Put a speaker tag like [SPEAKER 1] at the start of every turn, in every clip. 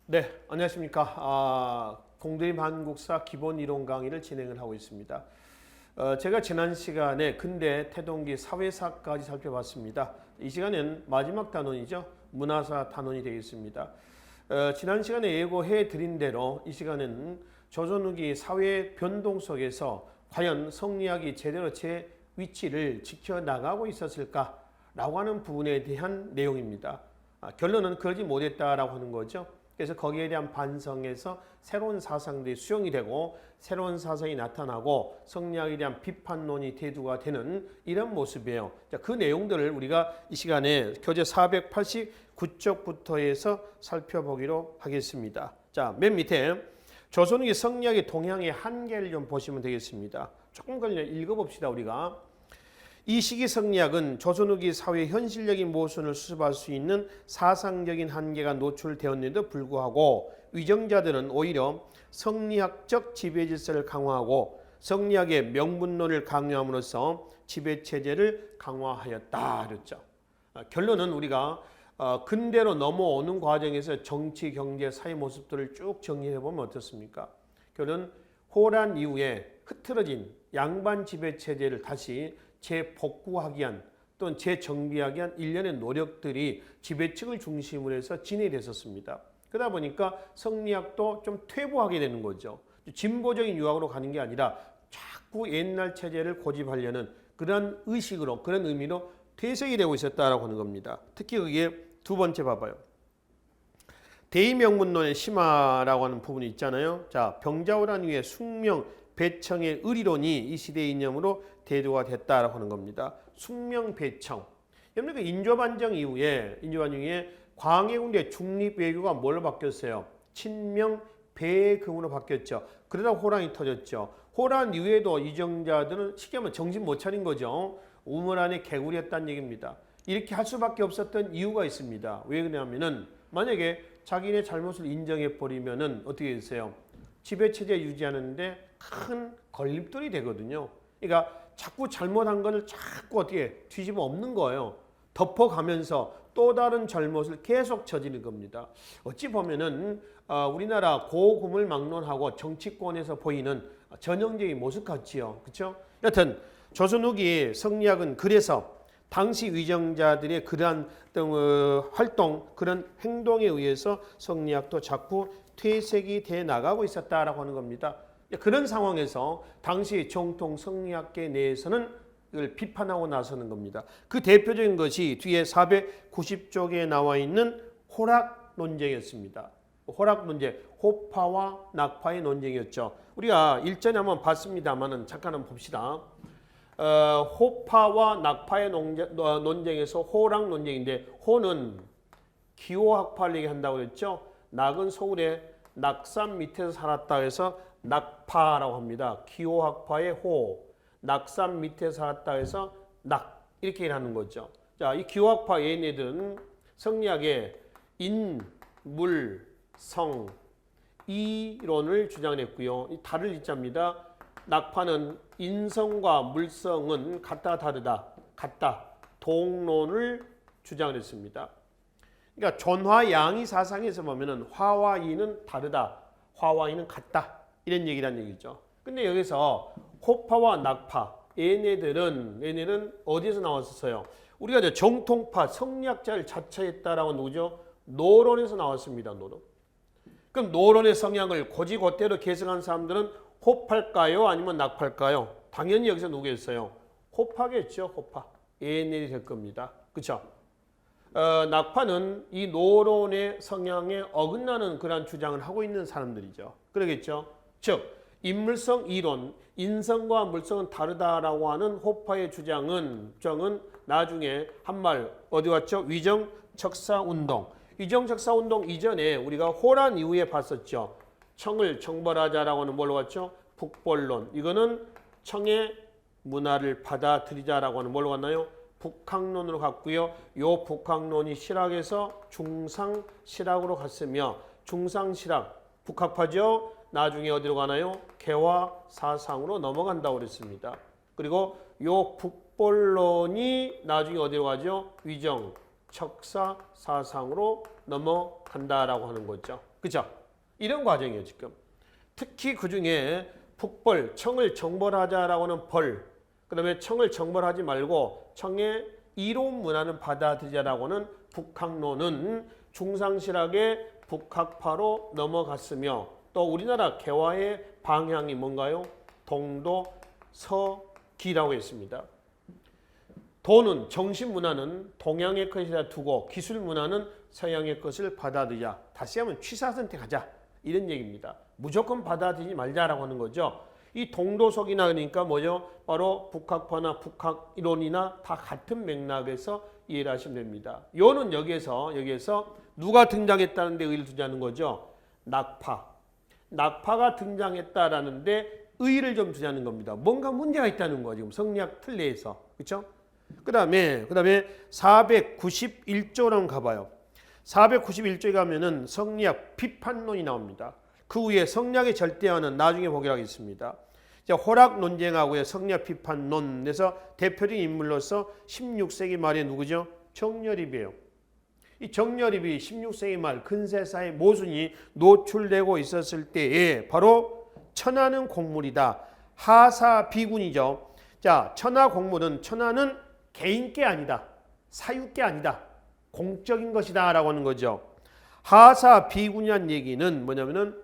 [SPEAKER 1] 네, 안녕하십니까. 공드림 한국사 기본 이론 강의를 진행을 하고 있습니다. 제가 지난 시간에 근대 태동기 사회사까지 살펴봤습니다. 이 시간은 마지막 단원이죠. 문화사 단원이 되겠습니다. 지난 시간에 예고해 드린 대로 이 시간은 조선 후기 사회 변동 속에서 과연 성리학이 제대로 제 위치를 지켜나가고 있었을까라고 하는 부분에 대한 내용입니다. 결론은 그러지 못했다라고 하는 거죠. 그래서 거기에 대한 반성에서 새로운 사상들이 수용이 되고 새로운 사상이 나타나고 성리학에 대한 비판론이 대두가 되는 이런 모습이에요. 자, 그 내용들을 우리가 이 시간에 교재 489쪽부터 해서 살펴보기로 하겠습니다. 자, 맨 밑에 조선후기 성리학의 동향의 한계를 좀 보시면 되겠습니다. 조금 걸려 읽어봅시다. 우리가 이 시기 성리학은 조선 후기 사회의 현실적인 모순을 수습할 수 있는 사상적인 한계가 노출되었는데도 불구하고 위정자들은 오히려 성리학적 지배질서를 강화하고 성리학의 명분론을 강요함으로써 지배체제를 강화하였다. 그랬죠. 결론은 우리가 근대로 넘어오는 과정에서 정치, 경제, 사회 모습들을 쭉 정리해보면 어떻습니까? 결론 호란 이후에 흐트러진 양반 지배체제를 다시 재복구하기 위한 또는 재정비하기 위한 일련의 노력들이 지배층을 중심으로 해서 진행됐었습니다. 그러다 보니까 성리학도 좀 퇴보하게 되는 거죠. 진보적인 유학으로 가는 게 아니라 자꾸 옛날 체제를 고집하려는 그런 의식으로 그런 의미로 퇴색이 되고 있었다라고 하는 겁니다. 특히 그게 두 번째 봐봐요. 대의명분론의 심화라고 하는 부분이 있잖아요. 자, 병자호란 이후에 숙명, 배청의 의리론이 이 시대의 이념으로 대두가 됐다라고 하는 겁니다. 숙명, 배청. 여러분 인조반정 이후에 광해군대 중립외교가 뭘로 바뀌었어요? 친명, 배금으로 바뀌었죠. 그러다 호란이 터졌죠. 호란 이후에도 이정자들은 쉽게 말하면 정신 못 차린 거죠. 우물 안에 개구리였다는 얘기입니다. 이렇게 할 수밖에 없었던 이유가 있습니다. 왜 그러냐면은 만약에 자기네 잘못을 인정해 버리면은 어떻게 됐어요? 지배체제 유지하는데 큰 걸림돌이 되거든요. 그러니까 자꾸 잘못한 거를 자꾸 어떻게 뒤집어 엎는 거예요. 덮어가면서 또 다른 잘못을 계속 저지르는 겁니다. 어찌 보면은 우리나라 고금을 막론하고 정치권에서 보이는 전형적인 모습 같지요. 그렇죠? 여튼 조선 후기 성리학은 그래서 당시 위정자들의 그러한 활동, 그런 행동에 의해서 성리학도 자꾸 퇴색이 돼 나가고 있었다라고 하는 겁니다. 그런 상황에서 당시 정통 성리학계 내에서는 이걸 비판하고 나서는 겁니다. 그 대표적인 것이 뒤에 490쪽에 나와 있는 호락 논쟁이었습니다. 호락 논쟁, 호파와 낙파의 논쟁이었죠. 우리가 일전에 한번 봤습니다만은 잠깐 한번 봅시다. 호파와 낙파의 논쟁에서 호락 논쟁인데 호는 기호학파를 얘기한다고 그랬죠. 낙은 서울에 낙산 밑에서 살았다 해서 낙파라고 합니다. 기호학파의 호, 낙산 밑에 살았다 해서 낙 이렇게 하는 거죠. 자, 이 기호학파 얘네들은 성리학의 인, 물, 성, 이론을 주장했고요. 이 달을 이자입니다. 낙파는 인성과 물성은 같다 다르다, 같다, 동론을 주장했습니다. 그러니까 존화양이 사상에서 보면은 화와 이는 다르다, 화와 이는 같다 이런 얘기란 얘기죠. 근데 여기서 호파와 낙파 얘네들은 어디에서 나왔었어요? 우리가 이제 정통파 성리학자를 자처했다라고 누구죠? 노론에서 나왔습니다. 노론. 그럼 노론의 성향을 고지고대로 계승한 사람들은 호파일까요? 아니면 낙파일까요? 당연히 여기서 누구였어요? 호파겠죠. 호파. 얘네들이 될 겁니다. 그렇죠? 낙파는 이 노론의 성향에 어긋나는 그런 주장을 하고 있는 사람들이죠. 그러겠죠? 즉 인물성 이론, 인성과 물성은 다르다라고 하는 호파의 주장은 나중에 한 말 어디 왔죠? 위정척사운동. 위정척사운동 이전에 우리가 호란 이후에 봤었죠. 청을 청벌하자라고 하는 뭘로 왔죠? 북벌론. 이거는 청의 문화를 받아들이자라고 하는 뭘로 갔나요? 북학론으로 갔고요. 요 북학론이 실학에서 중상실학으로 갔으며 중상실학, 북학파죠. 나중에 어디로 가나요? 개화사상으로 넘어간다고 그랬습니다. 그리고 요 북벌론이 나중에 어디로 가죠? 위정, 척사, 사상으로 넘어간다라고 하는 거죠. 그죠? 이런 과정이에요, 지금. 특히 그 중에 북벌, 청을 정벌하자라고 하는 벌, 그 다음에 청을 정벌하지 말고 청의 이로운 문화는 받아들이자라고 하는 북학론은 중상실학의 북학파로 넘어갔으며 또 우리나라 개화의 방향이 뭔가요? 동도 서기라고 했습니다. 도는 정신문화는 동양의 것이라 두고 기술문화는 서양의 것을 받아들이자. 다시 하면 취사 선택하자. 이런 얘기입니다. 무조건 받아들이지 말자라고 하는 거죠. 이 동도석이나 그러니까 뭐죠? 바로 북학파나 북학 이론이나 다 같은 맥락에서 이해를 하시면 됩니다. 요는 여기에서 누가 등장했다는 데 의의를 두자는 거죠. 낙파가 등장했다라는데 의의를 좀 두자는 겁니다. 뭔가 문제가 있다는 거 지금 성리학 틀 내에서. 그렇죠? 그다음에 491조로 가봐요. 491조에 가면은 성리학 비판론이 나옵니다. 그 후에 성리학의 절대화는 나중에 보기로 하겠습니다. 호락 논쟁하고의 성리학 비판론에서 대표적인 인물로서 16세기 말에 누구죠? 정여립이에요. 이 정여립이 16세기 말 근세사의 모순이 노출되고 있었을 때에 바로 천하는 공물이다. 하사 비군이죠. 자, 천하는 개인께 아니다. 사유께 아니다. 공적인 것이다 라고 하는 거죠. 하사 비군이란 얘기는 뭐냐면은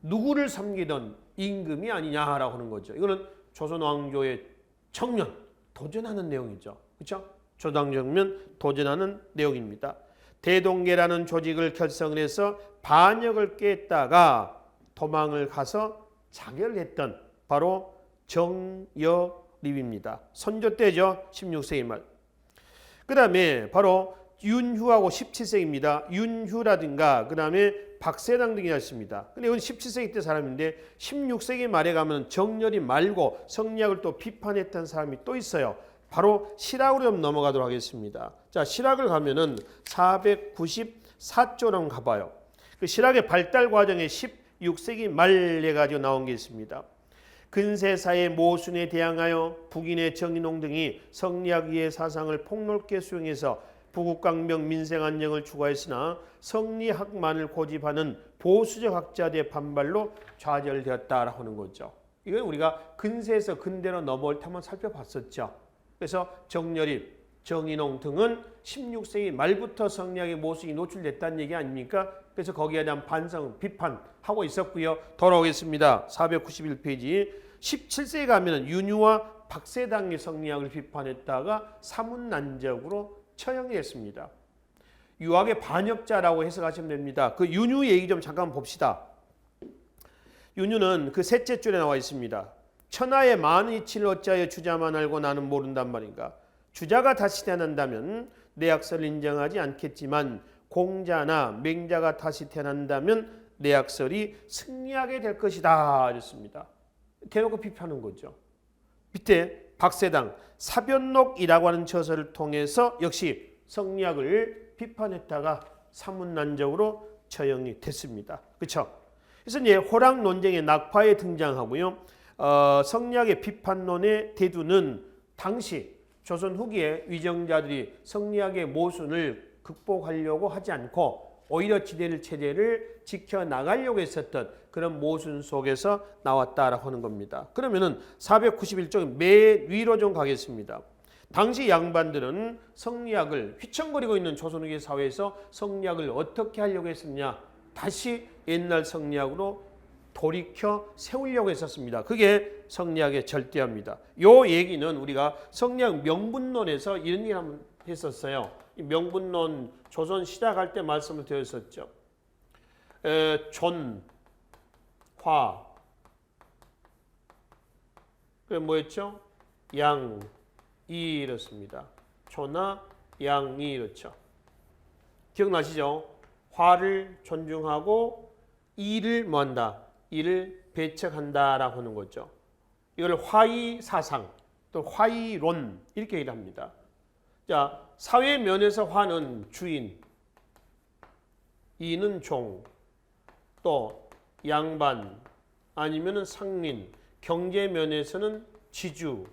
[SPEAKER 1] 누구를 섬기던 임금이 아니냐라고 하는 거죠. 이거는 조선 왕조의 청년 도전하는 내용이죠. 그렇죠? 조당정면 도전하는 내용입니다. 대동계라는 조직을 결성을 해서 반역을 깼다가 도망을 가서 자결했던 바로 정여립입니다. 선조 때죠. 16세기 말. 그 다음에 바로 윤휴하고 17세기입니다. 윤휴라든가 그 다음에 박세당 등이 있습니다. 근데 이건 17세기 때 사람인데 16세기 말에 가면 정여립 말고 성리학을 또 비판했던 사람이 또 있어요. 바로 실학으로 좀 넘어가도록 하겠습니다. 자, 실학을 가면은 494조로 가봐요. 그 실학의 발달 과정에 16세기 말에 가지고 나온 게 있습니다. 근세사의 모순에 대항하여 북인의 정인홍 등이 성리학의 사상을 폭넓게 수용해서 부국강명 민생안정을 추구했으나 성리학만을 고집하는 보수적 학자들의 반발로 좌절되었다라고 하는 거죠. 이건 우리가 근세에서 근대로 넘어올 때 한번 살펴봤었죠. 그래서 정여립, 정인홍 등은 16세기 말부터 성리학의 모순이 노출됐다는 얘기 아닙니까? 그래서 거기에 대한 반성, 비판하고 있었고요. 돌아오겠습니다. 491페이지. 17세기 가면 윤휴와 박세당의 성리학을 비판했다가 사문난적으로 처형이 됐습니다. 유학의 반역자라고 해석하시면 됩니다. 그 윤휴 얘기 좀 잠깐 봅시다. 윤휴는 그 셋째 줄에 나와 있습니다. 천하의 많은 이치를 어찌하여 주자만 알고 나는 모른단 말인가. 주자가 다시 태어난다면 내 약설을 인정하지 않겠지만 공자나 맹자가 다시 태어난다면 내 약설이 승리하게 될 것이다. 이랬습니다. 대놓고 비판하는 거죠. 밑에 박세당 사변록이라고 하는 저서를 통해서 역시 성리학을 비판했다가 사문난적으로 처형이 됐습니다. 그렇죠? 그래서 이제 호락 논쟁의 낙파에 등장하고요. 성리학의 비판론의 대두는 당시 조선 후기에 위정자들이 성리학의 모순을 극복하려고 하지 않고 오히려 지대를 체제를 지켜나가려고 했었던 그런 모순 속에서 나왔다라고 하는 겁니다. 그러면은 491쪽 맨 위로 좀 가겠습니다. 당시 양반들은 성리학을 휘청거리고 있는 조선 후기 사회에서 성리학을 어떻게 하려고 했었냐? 다시 옛날 성리학으로 돌이켜 세우려고 했었습니다. 그게 성리학의 절대화입니다. 요 얘기는 우리가 성리학 명분론에서 이런 얘기를 한번 했었어요. 이 명분론 조선 시작할 때 말씀을 드렸었죠. 존, 화, 그게 뭐였죠? 양, 이 이렇습니다. 조나 양이 이렇죠. 기억나시죠? 화를 존중하고 이를 뭐한다? 이를 배척한다라고 하는 거죠. 이걸 화의 사상, 또 화의론 이렇게 얘기를 합니다. 자, 사회 면에서 화는 주인, 이는 종, 또 양반, 아니면은 상린, 경제 면에서는 지주,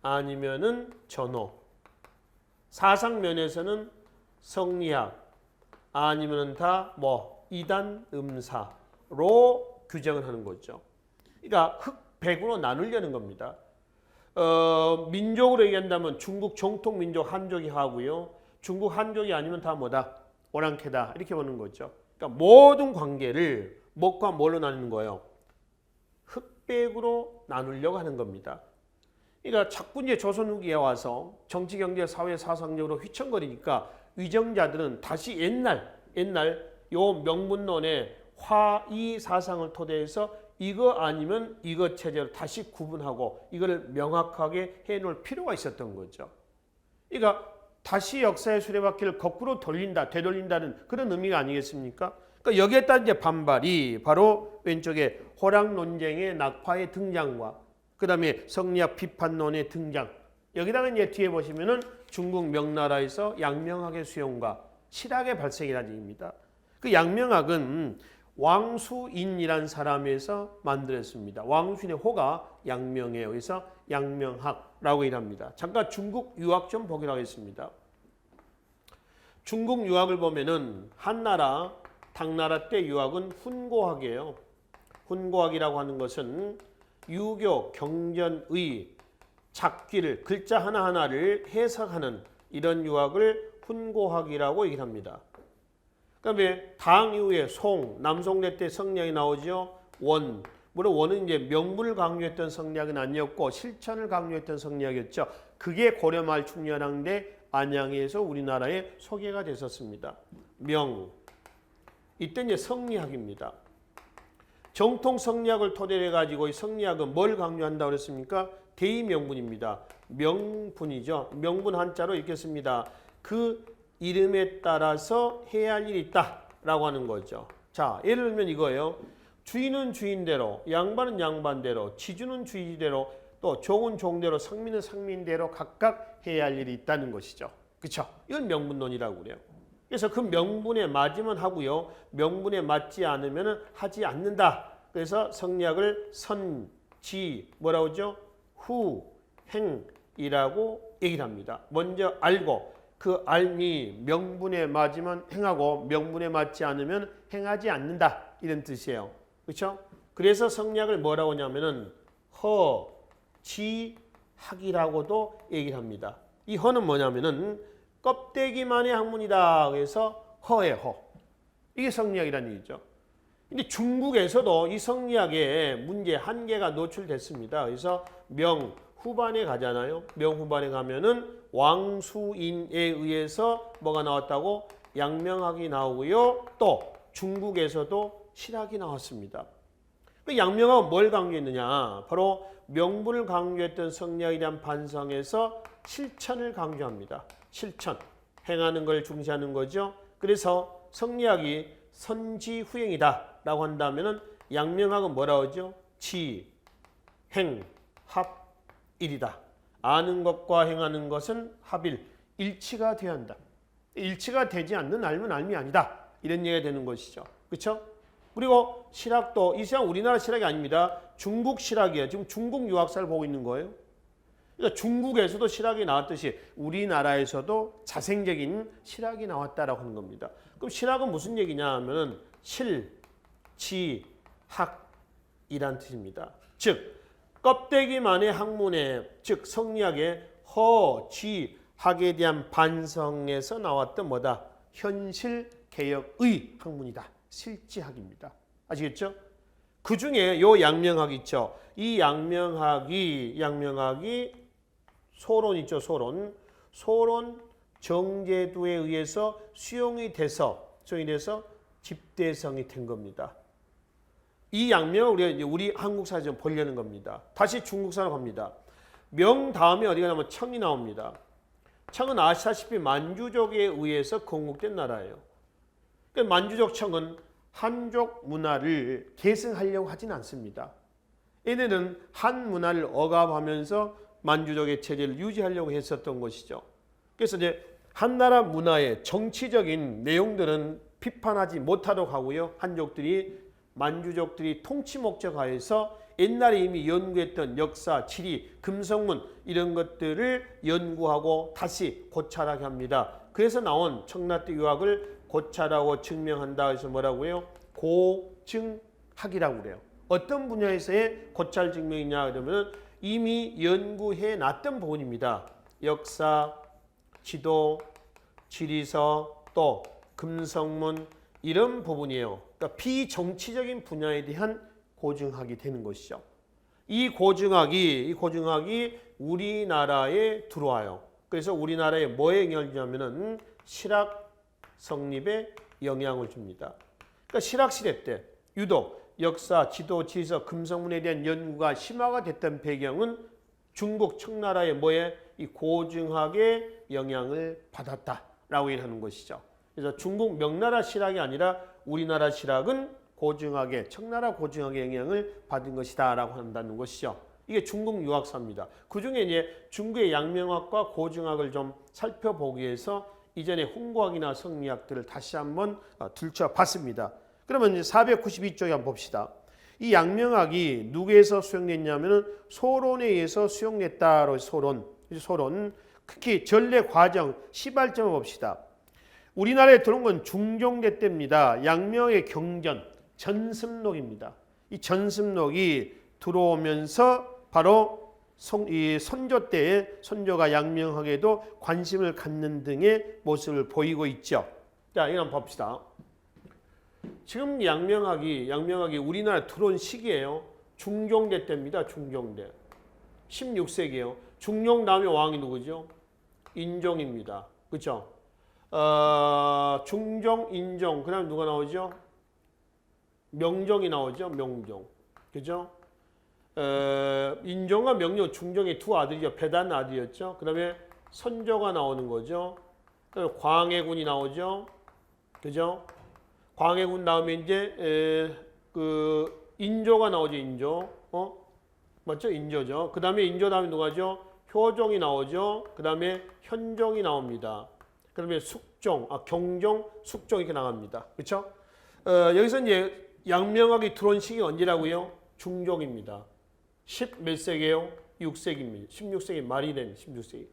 [SPEAKER 1] 아니면은 전호, 사상 면에서는 성리학, 아니면은 다 뭐 이단 음사로 규정을 하는 거죠. 그러니까 흑백으로 나누려는 겁니다. 민족으로 얘기한다면 중국 정통 민족 한족이 하고요. 중국 한족이 아니면 다 뭐다? 오랑캐다. 이렇게 보는 거죠. 그러니까 모든 관계를 뭐과 뭘로 나누는 거예요? 흑백으로 나누려고 하는 겁니다. 그러니까 자꾸 이제 조선 후기에 와서 정치, 경제, 사회, 사상적으로 휘청거리니까 위정자들은 다시 옛날 요 명분론의 화이 사상을 토대해서 이거 아니면 이거 체제로 다시 구분하고 이거를 명확하게 해놓을 필요가 있었던 거죠. 그러니까 다시 역사의 수레바퀴를 거꾸로 되돌린다는 그런 의미가 아니겠습니까? 그러니까 여기에 따른 이제 반발이 바로 왼쪽에 호랑 논쟁의 낙파의 등장과 그 다음에 성리학 비판론의 등장. 여기다가 이제 뒤에 보시면은 중국 명나라에서 양명학의 수용과 실학의 발생이라는 얘기입니다. 그 양명학은 왕수인이라는 사람에서 만들었습니다. 왕수인의 호가 양명이에요. 그래서 양명학라고 일합니다. 잠깐 중국 유학 좀 보기로 하겠습니다. 중국 유학을 보면은 한나라, 당나라 때 유학은 훈고학이에요. 훈고학이라고 하는 것은 유교, 경전의 작기를 글자 하나하나를 해석하는 이런 유학을 훈고학이라고 얘기를 합니다. 그다음에 당 이후에 송, 남송래 때 성리학이 나오죠. 원, 물론 원은 이제 명분을 강조했던 성리학은 아니었고 실천을 강조했던 성리학이었죠. 그게 고려말 충렬왕대 안양에서 우리나라에 소개가 됐었습니다. 명, 이때 이제 성리학입니다. 정통 성리학을 토대로 해가지고 이 성리학은 뭘 강조한다고 그랬습니까? 대의명분입니다. 명분이죠. 명분 한자로 읽겠습니다. 그 이름에 따라서 해야 할 일이 있다라고 하는 거죠. 자, 예를 들면 이거예요. 주인은 주인대로, 양반은 양반대로, 지주는 주의대로, 또 종은 종대로, 상민은 상민대로 각각 해야 할 일이 있다는 것이죠. 그렇죠? 이건 명분론이라고 그래요. 그래서 그 명분에 맞으면 하고요. 명분에 맞지 않으면 하지 않는다. 그래서 성리학을 선, 지, 뭐라고 하죠? 후, 행이라고 얘기를 합니다. 먼저 알고 그 알미 명분에 맞으면 행하고 명분에 맞지 않으면 행하지 않는다. 이런 뜻이에요. 그렇죠? 그래서 성리학을 뭐라고 하냐면은 허, 지, 학이라고도 얘기를 합니다. 이 허는 뭐냐면은 껍데기만의 학문이다. 그래서 허의 허. 이게 성리학이라는 얘기죠. 근데 중국에서도 이 성리학의 문제 한계가 노출됐습니다. 그래서 명 후반에 가잖아요. 명 후반에 가면은 왕수인에 의해서 뭐가 나왔다고? 양명학이 나오고요. 또 중국에서도 실학이 나왔습니다. 그 양명학은 뭘 강조했느냐? 바로 명분을 강조했던 성리학에 대한 반성에서 실천을 강조합니다. 실천, 행하는 걸 중시하는 거죠. 그래서 성리학이 선지후행이다 라고 한다면 양명학은 뭐라고 하죠? 지, 행, 합, 일이다. 아는 것과 행하는 것은 합일, 일치가 되어야 한다. 일치가 되지 않는 알면 알미 아니다. 이런 얘기가 되는 것이죠. 그렇죠? 그리고 실학도 이 시간 우리나라 실학이 아닙니다. 중국 실학이에요. 지금 중국 유학사를 보고 있는 거예요. 그러니까 중국에서도 실학이 나왔듯이 우리나라에서도 자생적인 실학이 나왔다라고 하는 겁니다. 그럼 실학은 무슨 얘기냐 하면은 실, 지, 학이란 뜻입니다. 즉 껍데기만의 학문에 즉 성리학의 허, 지, 학에 대한 반성에서 나왔던 뭐다? 현실 개혁의 학문이다. 실지학입니다. 아시겠죠? 그 중에 요 양명학 있죠. 이 양명학이 소론 있죠. 소론 정제도에 의해서 수용이 돼서 집대성이 된 겁니다. 이 양명을 우리 한국사에 좀 보려는 겁니다. 다시 중국사로 갑니다. 명 다음에 어디가 나오면 청이 나옵니다. 청은 아시다시피 만주족에 의해서 건국된 나라예요. 만주족 청은 한족 문화를 계승하려고 하진 않습니다. 얘네는 한 문화를 억압하면서 만주족의 체제를 유지하려고 했었던 것이죠. 그래서 이제 한나라 문화의 정치적인 내용들은 비판하지 못하도록 하고요. 한족들이 만주족들이 통치 목적하에서 옛날에 이미 연구했던 역사, 지리, 금성문 이런 것들을 연구하고 다시 고찰하게 합니다. 그래서 나온 청라대 유학을 고찰하고 증명한다 해서 뭐라고요? 고증학이라고 그래요. 어떤 분야에서의 고찰 증명이냐 그러면 이미 연구해 놨던 부분입니다. 역사, 지도, 지리서, 또 금성문 이런 부분이에요. 그러니까 비정치적인 분야에 대한 고증학이 되는 것이죠. 이 고증학이 우리나라에 들어와요. 그래서 우리나라에 뭐에 영향을 주냐면은 실학 성립에 영향을 줍니다. 그러니까 실학시대 때 유독 역사, 지도, 지리서, 금성문에 대한 연구가 심화가 됐던 배경은 중국 청나라의 뭐에 이 고증학의 영향을 받았다라고 얘기하는 것이죠. 그래서 중국 명나라 실학이 아니라 우리나라 실학은 고증학의 청나라 고증학의 영향을 받은 것이다라고 한다는 것이죠. 이게 중국 유학사입니다. 그 중에 이제 중국의 양명학과 고증학을 좀 살펴보기 위해서 이전에 홍구학이나 성리학들을 다시 한번 들춰봤습니다. 그러면 이제 492쪽에 한번 봅시다. 이 양명학이 누구에서 수용됐냐면은 소론에 의해서 수용됐다로 소론. 특히 전례 과정 시발점을 봅시다. 우리나라에 들어온 건 중종대 때입니다. 양명의 경전 전습록입니다. 이 전습록이 들어오면서 바로 이 선조 때에 선조가 양명학에도 관심을 갖는 등의 모습을 보이고 있죠. 자, 이거 한번 봅시다. 지금 양명학이 우리나라에 들어온 시기예요. 중종대 때입니다. 중종대. 16세기예요. 중종 다음에 왕이 누구죠? 인종입니다. 그렇죠? 중종, 인종, 그 다음에 누가 나오죠? 명종이 나오죠. 명종. 그죠? 인종과 명종, 중종의 두 아들이죠. 배단 아들이었죠. 그 다음에 선조가 나오는 거죠. 그다음에 광해군이 나오죠. 그죠? 광해군 다음에 이제 그 인조가 나오죠. 인조. 맞죠? 인조죠. 그 다음에 인조 다음에 누가죠? 효종이 나오죠. 그 다음에 현종이 나옵니다. 그 다음에 숙종, 경종, 숙종 이렇게 나갑니다. 그렇죠? 여기서 이제 양명학이 들어온 시기가 언제라고요? 중종입니다. 10 몇 세기예요? 6세기입니다. 16세기 말이 된 16세기.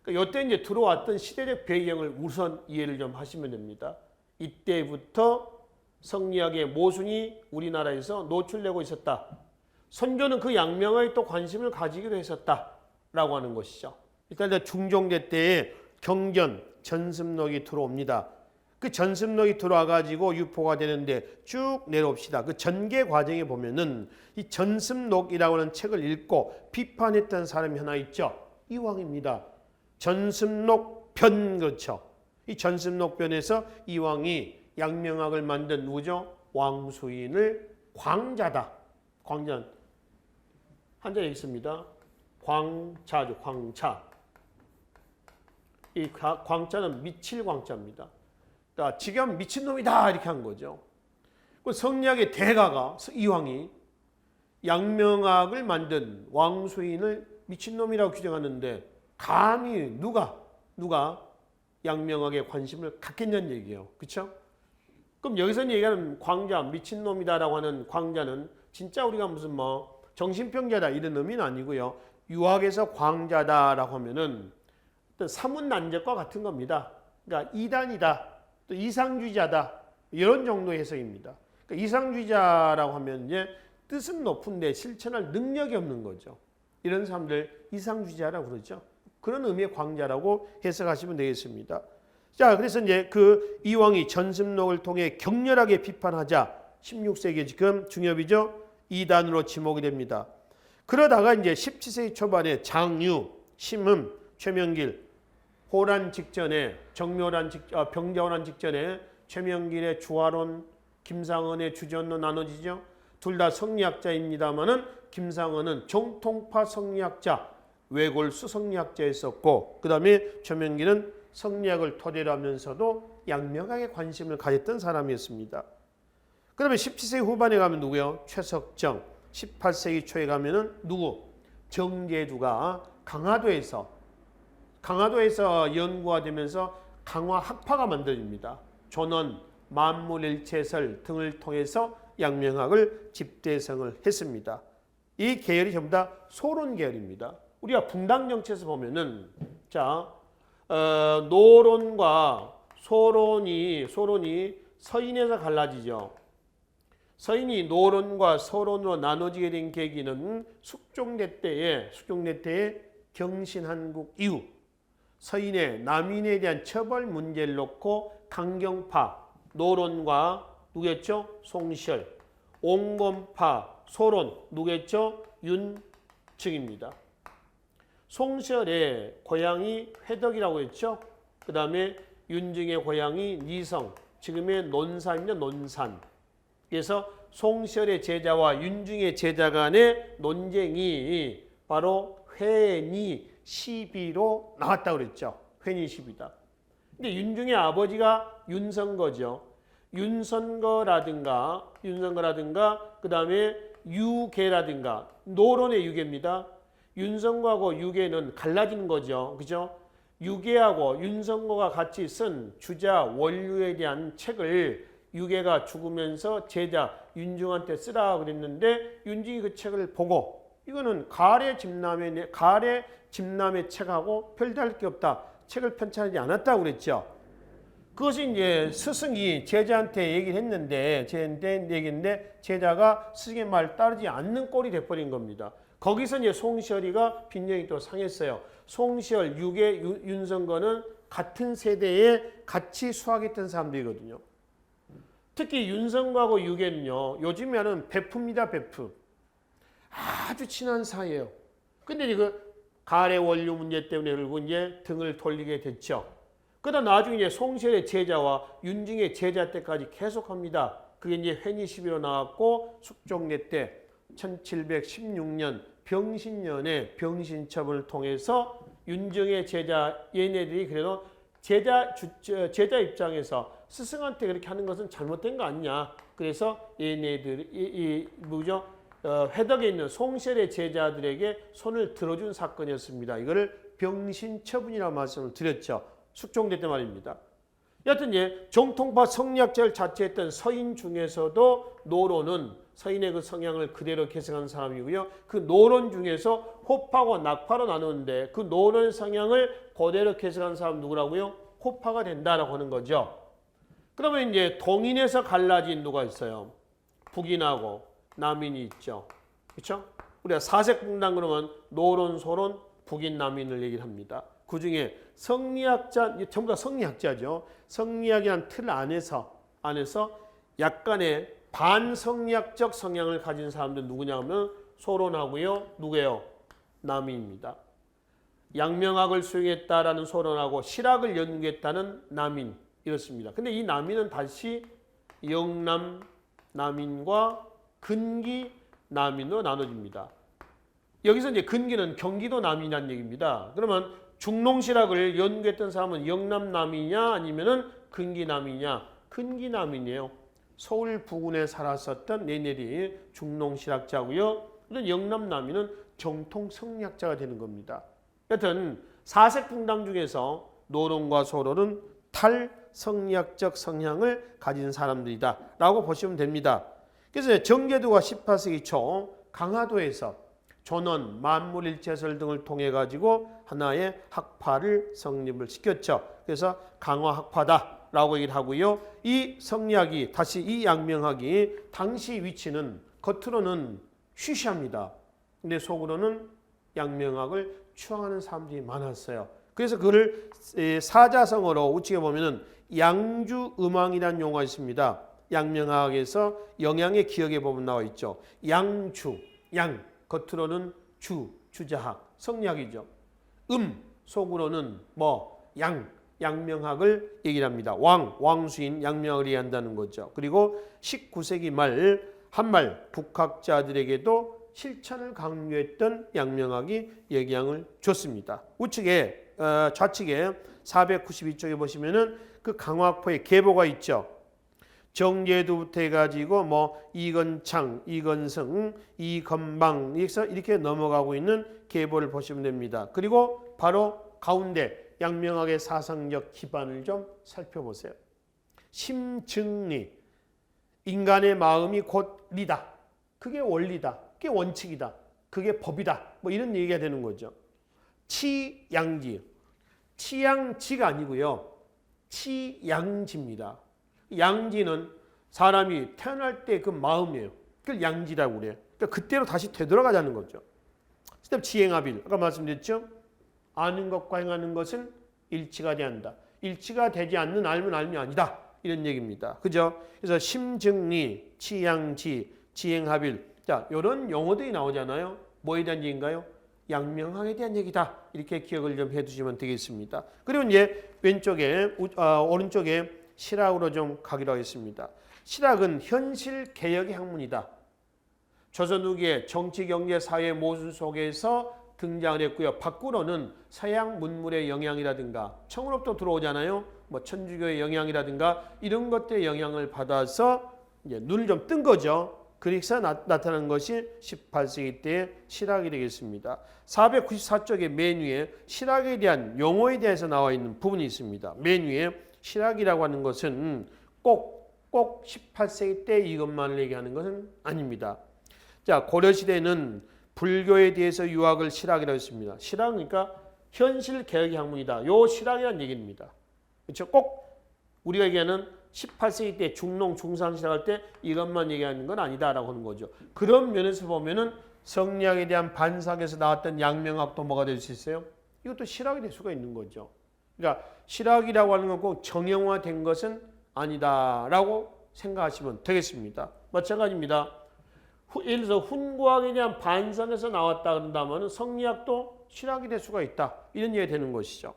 [SPEAKER 1] 그러니까 이때 이제 들어왔던 시대적 배경을 우선 이해를 좀 하시면 됩니다. 이때부터 성리학의 모순이 우리나라에서 노출되고 있었다. 선조는 그 양명학에 또 관심을 가지기도 했었다라고 하는 것이죠. 일단 중종대 때에 경전, 전습록이 들어옵니다. 그 전습록이 들어와가지고 유포가 되는데 쭉 내려옵시다. 그 전개 과정에 보면은 이 전습록이라고 하는 책을 읽고 비판했던 사람이 하나 있죠. 이왕입니다. 전습록 편, 그렇죠. 이 전습록 편에서 이왕이 양명학을 만든 누구죠? 왕수인을 광자다. 광자 한자 있습니다. 광자죠. 광자. 이 광자는 미칠 광자입니다. 그러니까 지금 미친놈이다 이렇게 한 거죠. 그 성리학의 대가가 이왕이 양명학을 만든 왕수인을 미친놈이라고 규정하는데 감히 누가 양명학에 관심을 갖겠냐는 얘기예요. 그렇죠? 그럼 여기서 얘기하는 광자, 미친놈이다라고 하는 광자는 진짜 우리가 무슨 뭐 정신병자다 이런 의미는 아니고요. 유학에서 광자다라고 하면은 사문난적과 같은 겁니다. 그러니까 이단이다, 또 이상주의자다 이런 정도의 해석입니다. 그러니까 이상주의자라고 하면 이제 뜻은 높은데 실천할 능력이 없는 거죠. 이런 사람들 이상주의자라고 그러죠. 그런 의미의 광자라고 해석하시면 되겠습니다. 자, 그래서 이제 그 이왕이 전습록을 통해 격렬하게 비판하자 16세기 지금 중엽이죠. 이단으로 지목이 됩니다. 그러다가 이제 17세기 초반에 장유, 심흠, 최명길, 호란 직전에 병자호란 직전에 최명길의 주화론, 김상헌의 주전론 나눠지죠. 둘 다 성리학자입니다만은 김상헌은 정통파 성리학자, 외골수 성리학자였었고 그 다음에 최명길은 성리학을 토대로 하면서도 양명학에 관심을 가졌던 사람이었습니다. 그 다음에 17세기 후반에 가면 누구요? 최석정. 18세기 초에 가면은 누구? 정제두가 강화도에서 연구가 되면서 강화학파가 만들어집니다. 존원, 만물일체설 등을 통해서 양명학을 집대성을 했습니다. 이 계열이 전부 다 소론 계열입니다. 우리가 분당 정치에서 보면은 자 노론과 소론이 서인에서 갈라지죠. 서인이 노론과 서론으로 나눠지게 된 계기는 숙종대 때에 경신한국 이후 서인의 남인에 대한 처벌 문제를 놓고 강경파 노론과 누구였죠? 송시열, 옹검파 소론 누구였죠? 윤측입니다. 송시열의 고향이 회덕이라고 했죠. 그 다음에 윤증의 고향이 니성, 지금의 논산입니다. 논산. 그래서 송시열의 제자와 윤중의 제자 간의 논쟁이 바로 회니 시비로 나왔다고 그랬죠. 회니 시비다. 근데 윤중의 아버지가 윤선거죠. 윤선거라든가 그 다음에 유계라든가 노론의 유계입니다. 윤선거하고 유계는 갈라지는 거죠. 그죠? 유계하고 윤선거가 같이 쓴 주자 원류에 대한 책을 유계가 죽으면서 제자 윤중한테 쓰라 그랬는데 윤중이 그 책을 보고 이거는 가래 집남의 책하고 별다를 게 없다. 책을 편찬하지 않았다고 그랬죠. 그것이 이제 스승이 제자한테 얘기를 했는데 제자가 스승의 말 따르지 않는 꼴이 돼버린 겁니다. 거기서 이제 송시열이가 빈정이 또 상했어요. 송시열, 유계, 윤선거는 같은 세대에 같이 수학했던 사람들이거든요. 특히 윤선거하고 유계는요, 요즘에는 베프입니다, 베프. 아주 친한 사이예요. 근데 이거 가래 원류 문제 때문에 결국 이제 등을 돌리게 됐죠. 그러다 나중에 이제 송시열의 제자와 윤중의 제자 때까지 계속합니다. 그게 이제 회니 시비로 나왔고 숙종대 때 1716년 병신년에 병신첩을 통해서 윤중의 제자 얘네들이 그래도 제자 입장에서 스승한테 그렇게 하는 것은 잘못된 거 아니냐. 그래서 얘네들이 회덕에 있는 송시열의 제자들에게 손을 들어준 사건이었습니다. 이거를 병신처분이라고 말씀을 드렸죠. 숙종대 때 말입니다. 여하튼 정통파 성리학자를 자처했던 서인 중에서도 노론은 서인의 그 성향을 그대로 계승한 사람이고요. 그 노론 중에서 호파와 낙파로 나누는데 그 노론의 성향을 그대로 계승한 사람 누구라고요? 호파가 된다라고 하는 거죠. 그러면 이제 동인에서 갈라진 누가 있어요? 북인하고 남인이 있죠. 그렇죠? 우리가 사색분단 그러면 노론, 소론, 북인, 남인을 얘기를 합니다. 그 중에 성리학자, 전부 다 성리학자죠. 성리학이라는 틀 안에서 약간의 반성리학적 성향을 가진 사람들 누구냐 하면 소론하고요. 누구예요? 남인입니다. 양명학을 수용했다라는 소론하고 실학을 연구했다는 남인 이렇습니다. 근데 이 남인은 다시 영남 남인과 근기 남인으로 나눠집니다. 여기서 이제 근기는 경기도 남인이라는 얘기입니다. 그러면 중농실학을 연구했던 사람은 영남 남이냐 아니면은 근기 남이냐? 근기 남이네요. 서울 부근에 살았었던 얘네들이 중농실학자고요. 그런데 영남 남이는 정통 성리학자가 되는 겁니다. 여튼 사색분당 중에서 노론과 소론은 탈성리학적 성향을 가진 사람들이다 라고 보시면 됩니다. 그래서 정제도가 18세기 초 강화도에서 존원, 만물일체설 등을 통해 가지고 하나의 학파를 성립을 시켰죠. 그래서 강화학파다라고 얘기를 하고요. 이 성리학이 다시 이 양명학이 당시 위치는 겉으로는 쉬쉬합니다. 근데 속으로는 양명학을 추앙하는 사람들이 많았어요. 그래서 그를 사자성어로 우측에 보면은 양주음왕이라는 용어가 있습니다. 양명학에서 영양의 기억의 법은 나와 있죠. 양주, 양. 겉으로는 주자학, 성리학이죠. 속으로는 양명학을 얘기를 합니다. 왕수인 양명학을 얘기한다는 거죠. 그리고 19세기 말 한말 북학자들에게도 실천을 강요했던 양명학이 영향을 줬습니다. 우측에 좌측에 492쪽에 보시면은 그 강화포의 계보가 있죠. 정제도부터 해가지고 이건창, 이건성, 이건방 이렇게 넘어가고 있는 계보를 보시면 됩니다. 그리고 바로 가운데 양명학의 사상적 기반을 좀 살펴보세요. 심증리, 인간의 마음이 곧 리다. 그게 원리다. 그게 원칙이다. 그게 법이다. 이런 얘기가 되는 거죠. 치양지, 치양지가 아니고요. 치양지입니다. 양지는 사람이 태어날 때 그 마음이에요. 그걸 양지라고 그래요. 그러니까 그때로 다시 되돌아가자는 거죠. 그다음 지행합일. 아까 말씀드렸죠. 아는 것과 행하는 것은 일치가 돼야 한다. 일치가 되지 않는 알면 알미 아니다. 이런 얘기입니다. 그죠? 그래서 심증리, 치양지, 지행합일. 자, 이런 용어들이 나오잖아요. 뭐에 대한 얘기인가요? 양명학에 대한 얘기다. 이렇게 기억을 좀 해두시면 되겠습니다. 그리고 이제 오른쪽에 실학으로 좀 가기로 하겠습니다. 실학은 현실 개혁의 학문이다. 조선 후기의 정치, 경제, 사회 모순 속에서 등장을 했고요. 밖으로는 서양 문물의 영향이라든가 청으로부터 들어오잖아요. 뭐 천주교의 영향이라든가 이런 것들의 영향을 받아서 이제 눈을 좀 뜬 거죠. 그래서 나타난 것이 18세기 때의 실학이 되겠습니다. 494쪽의 맨 위에 실학에 대한 용어에 대해서 나와 있는 부분이 있습니다. 맨 위에 실학이라고 하는 것은 꼭 18세기 때 이것만을 얘기하는 것은 아닙니다. 자, 고려시대는 불교에 대해서 유학을 실학이라고 했습니다. 실학 그러니까 현실 개혁의 학문이다. 요 실학이라는 얘기입니다. 그렇죠? 꼭 우리가 얘기하는 18세기 때 중농, 중상 실학할 때 이것만 얘기하는 건 아니다라고 하는 거죠. 그런 면에서 보면은 성리학에 대한 반삭에서 나왔던 양명학도 뭐가 될 수 있어요? 이것도 실학이 될 수가 있는 거죠. 그러니까 실학이라고 하는 건 꼭 정형화된 것은 아니다라고 생각하시면 되겠습니다. 마찬가지입니다. 예를 들어서 훈구학에 대한 반성에서 나왔다 그런다면 성리학도 실학이 될 수가 있다. 이런 얘기가 되는 것이죠.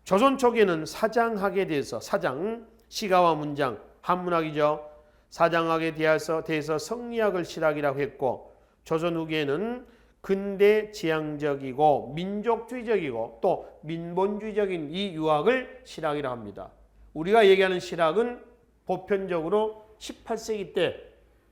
[SPEAKER 1] 조선 초기에는 사장학에 대해서 사장, 시가와 문장, 한문학이죠. 사장학에 대해서 성리학을 실학이라고 했고 조선 후기에는 근대 지향적이고 민족주의적이고 또 민본주의적인 이 유학을 실학이라고 합니다. 우리가 얘기하는 실학은 보편적으로 18세기 때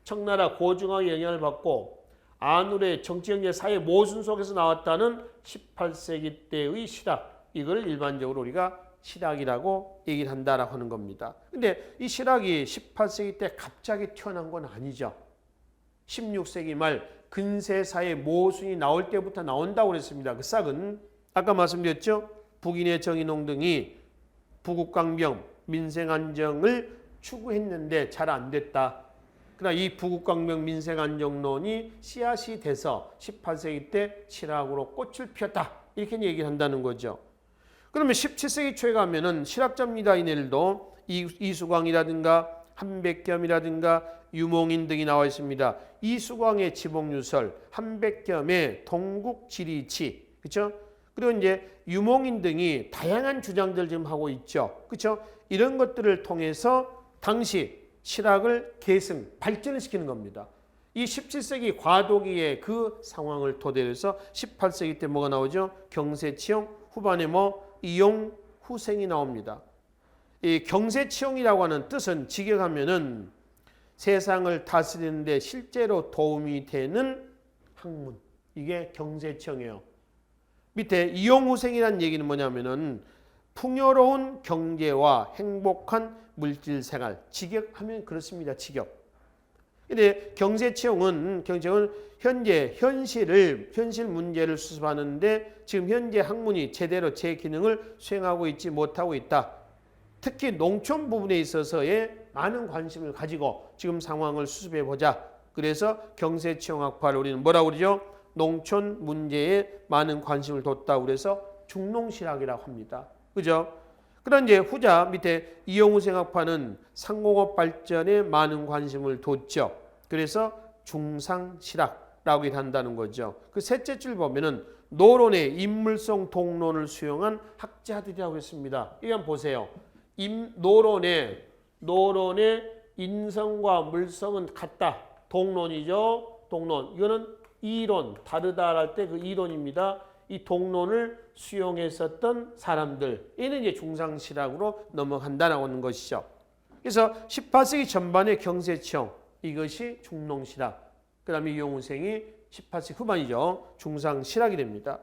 [SPEAKER 1] 청나라 고중학의 영향을 받고 안울의 정치경제 사회 모순 속에서 나왔다는 18세기 때의 실학, 이걸 일반적으로 우리가 실학이라고 얘기를 한다라고 하는 겁니다. 근데 이 실학이 18세기 때 갑자기 튀어나온 건 아니죠. 16세기 말 근세사의 모순이 나올 때부터 나온다고 그랬습니다. 그 싹은 아까 말씀드렸죠. 북인의 정인홍 등이 부국강병, 민생안정을 추구했는데 잘 안 됐다. 그러나 이 부국강병 민생안정론이 씨앗이 돼서 18세기 때 실학으로 꽃을 피웠다. 이렇게 얘기를 한다는 거죠. 그러면 17세기 초에 가면은 실학자입니다인들도 이수광이라든가 한백겸이라든가 유몽인 등이 나와 있습니다. 이수광의 지목유설, 한백겸의 동국지리치, 그렇죠? 그리고 이제 유몽인 등이 다양한 주장들 지금 하고 있죠, 그렇죠? 이런 것들을 통해서 당시 실학을 계승, 발전을 시키는 겁니다. 이 17세기 과도기의 그 상황을 토대로 해서 18세기 때 뭐가 나오죠? 경세치용, 후반에 이용, 후생이 나옵니다. 이 경세치용이라고 하는 뜻은 직역하면은 세상을 다스리는데 실제로 도움이 되는 학문. 이게 경세치용이에요. 밑에 이용후생이라는 얘기는 뭐냐면은 풍요로운 경제와 행복한 물질 생활. 직역하면 그렇습니다. 직역. 근데 경세치용은 현실 문제를 수습하는데 지금 현재 학문이 제대로 제 기능을 수행하고 있지 못하고 있다. 특히 농촌 부분에 있어서의 많은 관심을 가지고 지금 상황을 수습해 보자. 그래서 경세치용학파를 우리는 뭐라고 그러죠? 농촌 문제에 많은 관심을 뒀다고 그래서 중농실학이라고 합니다. 그죠? 그런 이제 후자 밑에 이용후생학파는 상공업 발전에 많은 관심을 뒀죠. 그래서 중상실학라고 한다는 거죠. 그 셋째 줄 보면은 노론의 인물성 동론을 수용한 학자들이라고 했습니다. 이거 한번 보세요. 노론의 인성과 물성은 같다. 동론이죠. 동론. 이거는 이론, 다르다 할 때 그 이론입니다. 이 동론을 수용했었던 사람들. 이는 이제 중상실학으로 넘어간다라고 하는 것이죠. 그래서 18세기 전반의 경세치용, 이것이 중농실학. 그 다음에 이용후생이 18세기 후반이죠. 중상실학이 됩니다.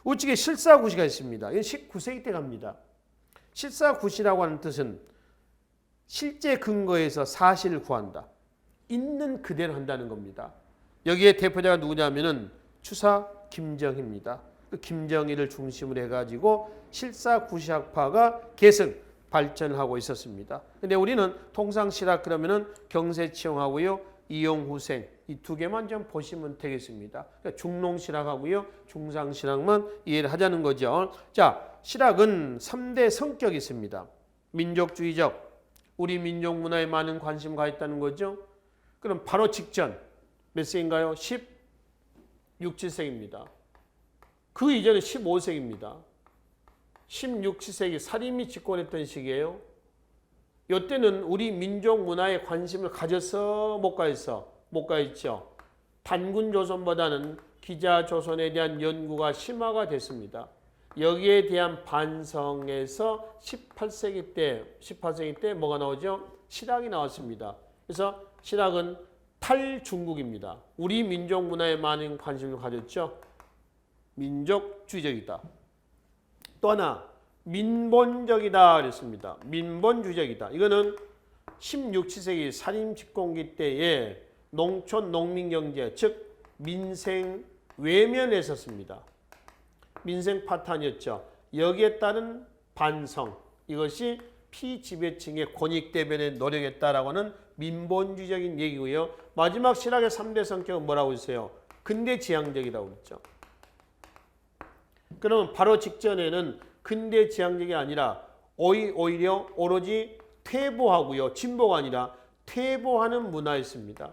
[SPEAKER 1] 우측에 실사구시가 있습니다. 이건 19세기 때 갑니다. 실사구시라고 하는 뜻은 실제 근거에서 사실을 구한다. 있는 그대로 한다는 겁니다. 여기에 대표자가 누구냐면은 추사 김정희입니다. 그 김정희를 중심으로 해가지고 실사구시학파가 계승, 발전하고 있었습니다. 근데 우리는 통상 실학 그러면은 경세치용하고요, 이용후생 이 두 개만 좀 보시면 되겠습니다. 그러니까 중농 실학하고요, 중상 실학만 이해를 하자는 거죠. 자, 실학은 3대 성격이 있습니다. 민족주의적, 우리 민족 문화에 많은 관심을 가졌다는 거죠. 그럼 바로 직전 몇 세인가요? 16, 17세기입니다. 그 이전에 15세기입니다. 16, 17세기 사림이 집권했던 시기예요. 이때는 우리 민족 문화에 관심을 가져서 못 가있죠. 단군조선보다는 기자조선에 대한 연구가 심화가 됐습니다. 여기에 대한 반성에서 18세기 때 뭐가 나오죠? 실학이 나왔습니다. 그래서 실학은 탈중국입니다. 우리 민족 문화에 많은 관심을 가졌죠. 민족주의적이다. 또 하나 민본적이다 그랬습니다. 민본주의적이다. 이거는 16, 17세기 사림 집권기 때에 농촌 농민경제 즉 민생 외면에 있었습니다. 민생 파탄이었죠. 여기에 따른 반성 이것이 피지배층의 권익대변에 노력했다라고 하는 민본주의적인 얘기고요. 마지막 실학의 3대 성격은 뭐라고 했어요? 근대지향적이라고 그랬죠. 그러면 바로 직전에는 근대지향적이 아니라 오히려 오로지 퇴보하고요. 진보가 아니라 퇴보하는 문화였습니다.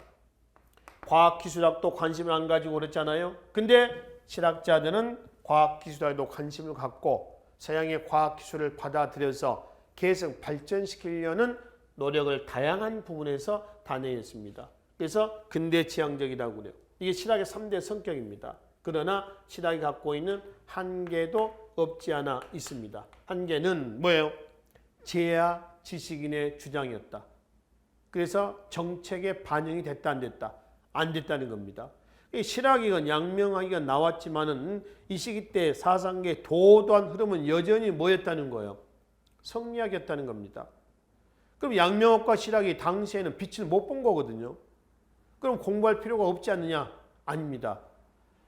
[SPEAKER 1] 과학기술학도 관심을 안 가지고 그랬잖아요. 근데 실학자들은 과학기술학에도 관심을 갖고 서양의 과학기술을 받아들여서 계속 발전시키려는 노력을 다양한 부분에서 단행했습니다. 그래서 근대지향적이라고 그래요. 이게 실학의 3대 성격입니다. 그러나 실학이 갖고 있는 한계도 없지 않아 있습니다. 한계는 뭐예요? 제야 지식인의 주장이었다. 그래서 정책에 반영이 됐다 안 됐다? 안 됐다는 겁니다. 실학이건 양명학이가 나왔지만은 이 시기 때 사상계의 도도한 흐름은 여전히 뭐였다는 거예요? 성리학이었다는 겁니다. 그럼 양명학과 실학이 당시에는 빛을 못 본 거거든요. 그럼 공부할 필요가 없지 않느냐? 아닙니다.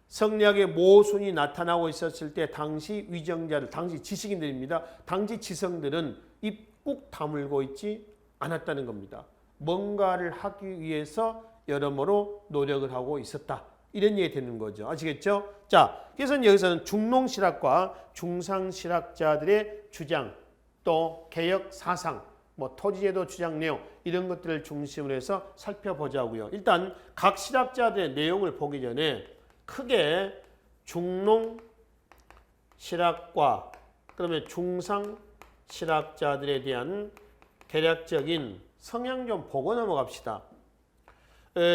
[SPEAKER 1] 성리학의 모순이 나타나고 있었을 때 당시 위정자들, 당시 지식인들입니다. 당시 지성들은 입 꾹 다물고 있지 않았다는 겁니다. 뭔가를 하기 위해서 여러모로 노력을 하고 있었다. 이런 얘기 되는 거죠. 아시겠죠? 자, 그래서 여기서는 중농실학과 중상실학자들의 주장, 또 개혁 사상, 뭐 토지제도 주장 내용 이런 것들을 중심으로 해서 살펴보자고요. 일단 각 실학자들의 내용을 보기 전에 크게 중농실학과 그다음에 중상실학자들에 대한 개략적인 성향 좀 보고 넘어갑시다.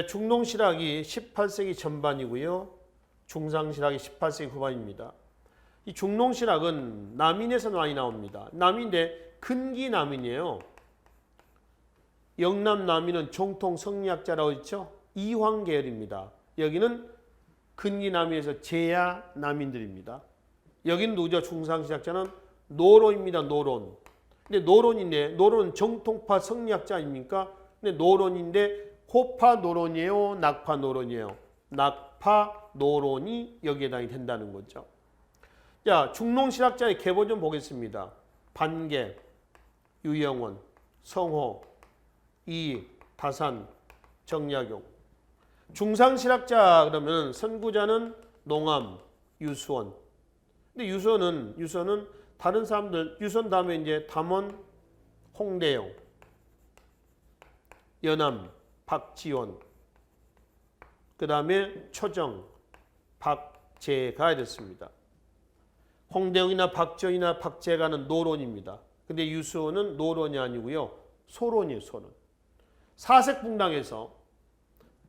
[SPEAKER 1] 중농실학이 18세기 전반이고요. 중상실학이 18세기 후반입니다. 이 중농실학은 남인에서 많이 나옵니다. 남인데 근기 남인이에요. 영남 남인은 정통 성리학자라고 했죠. 이황 계열입니다. 여기는 근기 남인에서 제야 남인들입니다. 여기는 누구죠? 중상실학자는 노론입니다. 노론. 근데 노론은 정통파 성리학자 아닙니까? 근데 노론인데 호파 노론이에요? 낙파 노론이에요? 낙파 노론이 여기에 해당이 된다는 거죠. 자, 중농실학자의 계보 좀 보겠습니다. 반계, 유영원, 성호, 이익, 다산, 정약용. 중상실학자 그러면 선구자는 농암, 유수원. 근데 유수원은 다른 사람들 유수원 다음에 이제 담원, 홍대영, 연암, 박지원, 그 다음에 초정, 박재가 됐습니다. 홍대영이나 박지원이나 박재가는 노론입니다. 근데 유수원은 노론이 아니고요. 소론이에요. 소론. 사색분당에서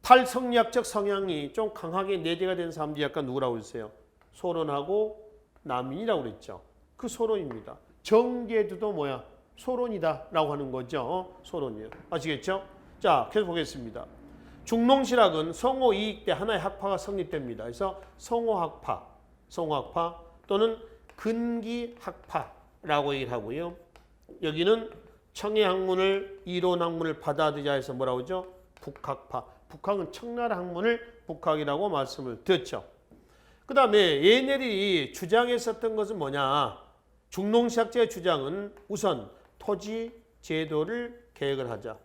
[SPEAKER 1] 탈성리학적 성향이 좀 강하게 내재가 된 사람들이 약간 누구라고 했어요? 소론하고 남인이라고 그랬죠. 그 소론입니다. 정계도도 뭐야? 소론이다 라고 하는 거죠. 소론이에요. 아시겠죠? 자, 계속 보겠습니다. 중농실학은 성호 이익 때 하나의 학파가 성립됩니다. 그래서 성호학파 또는 근기학파라고 얘기를 하고요. 여기는 청해학문을 이론학문을 받아들이자 해서 뭐라고 하죠? 북학파. 북학은 청나라 학문을 북학이라고 말씀을 드렸죠. 그 다음에 얘네들이 주장했었던 것은 뭐냐? 중농실학자의 주장은 우선 토지 제도를 계획을 하자.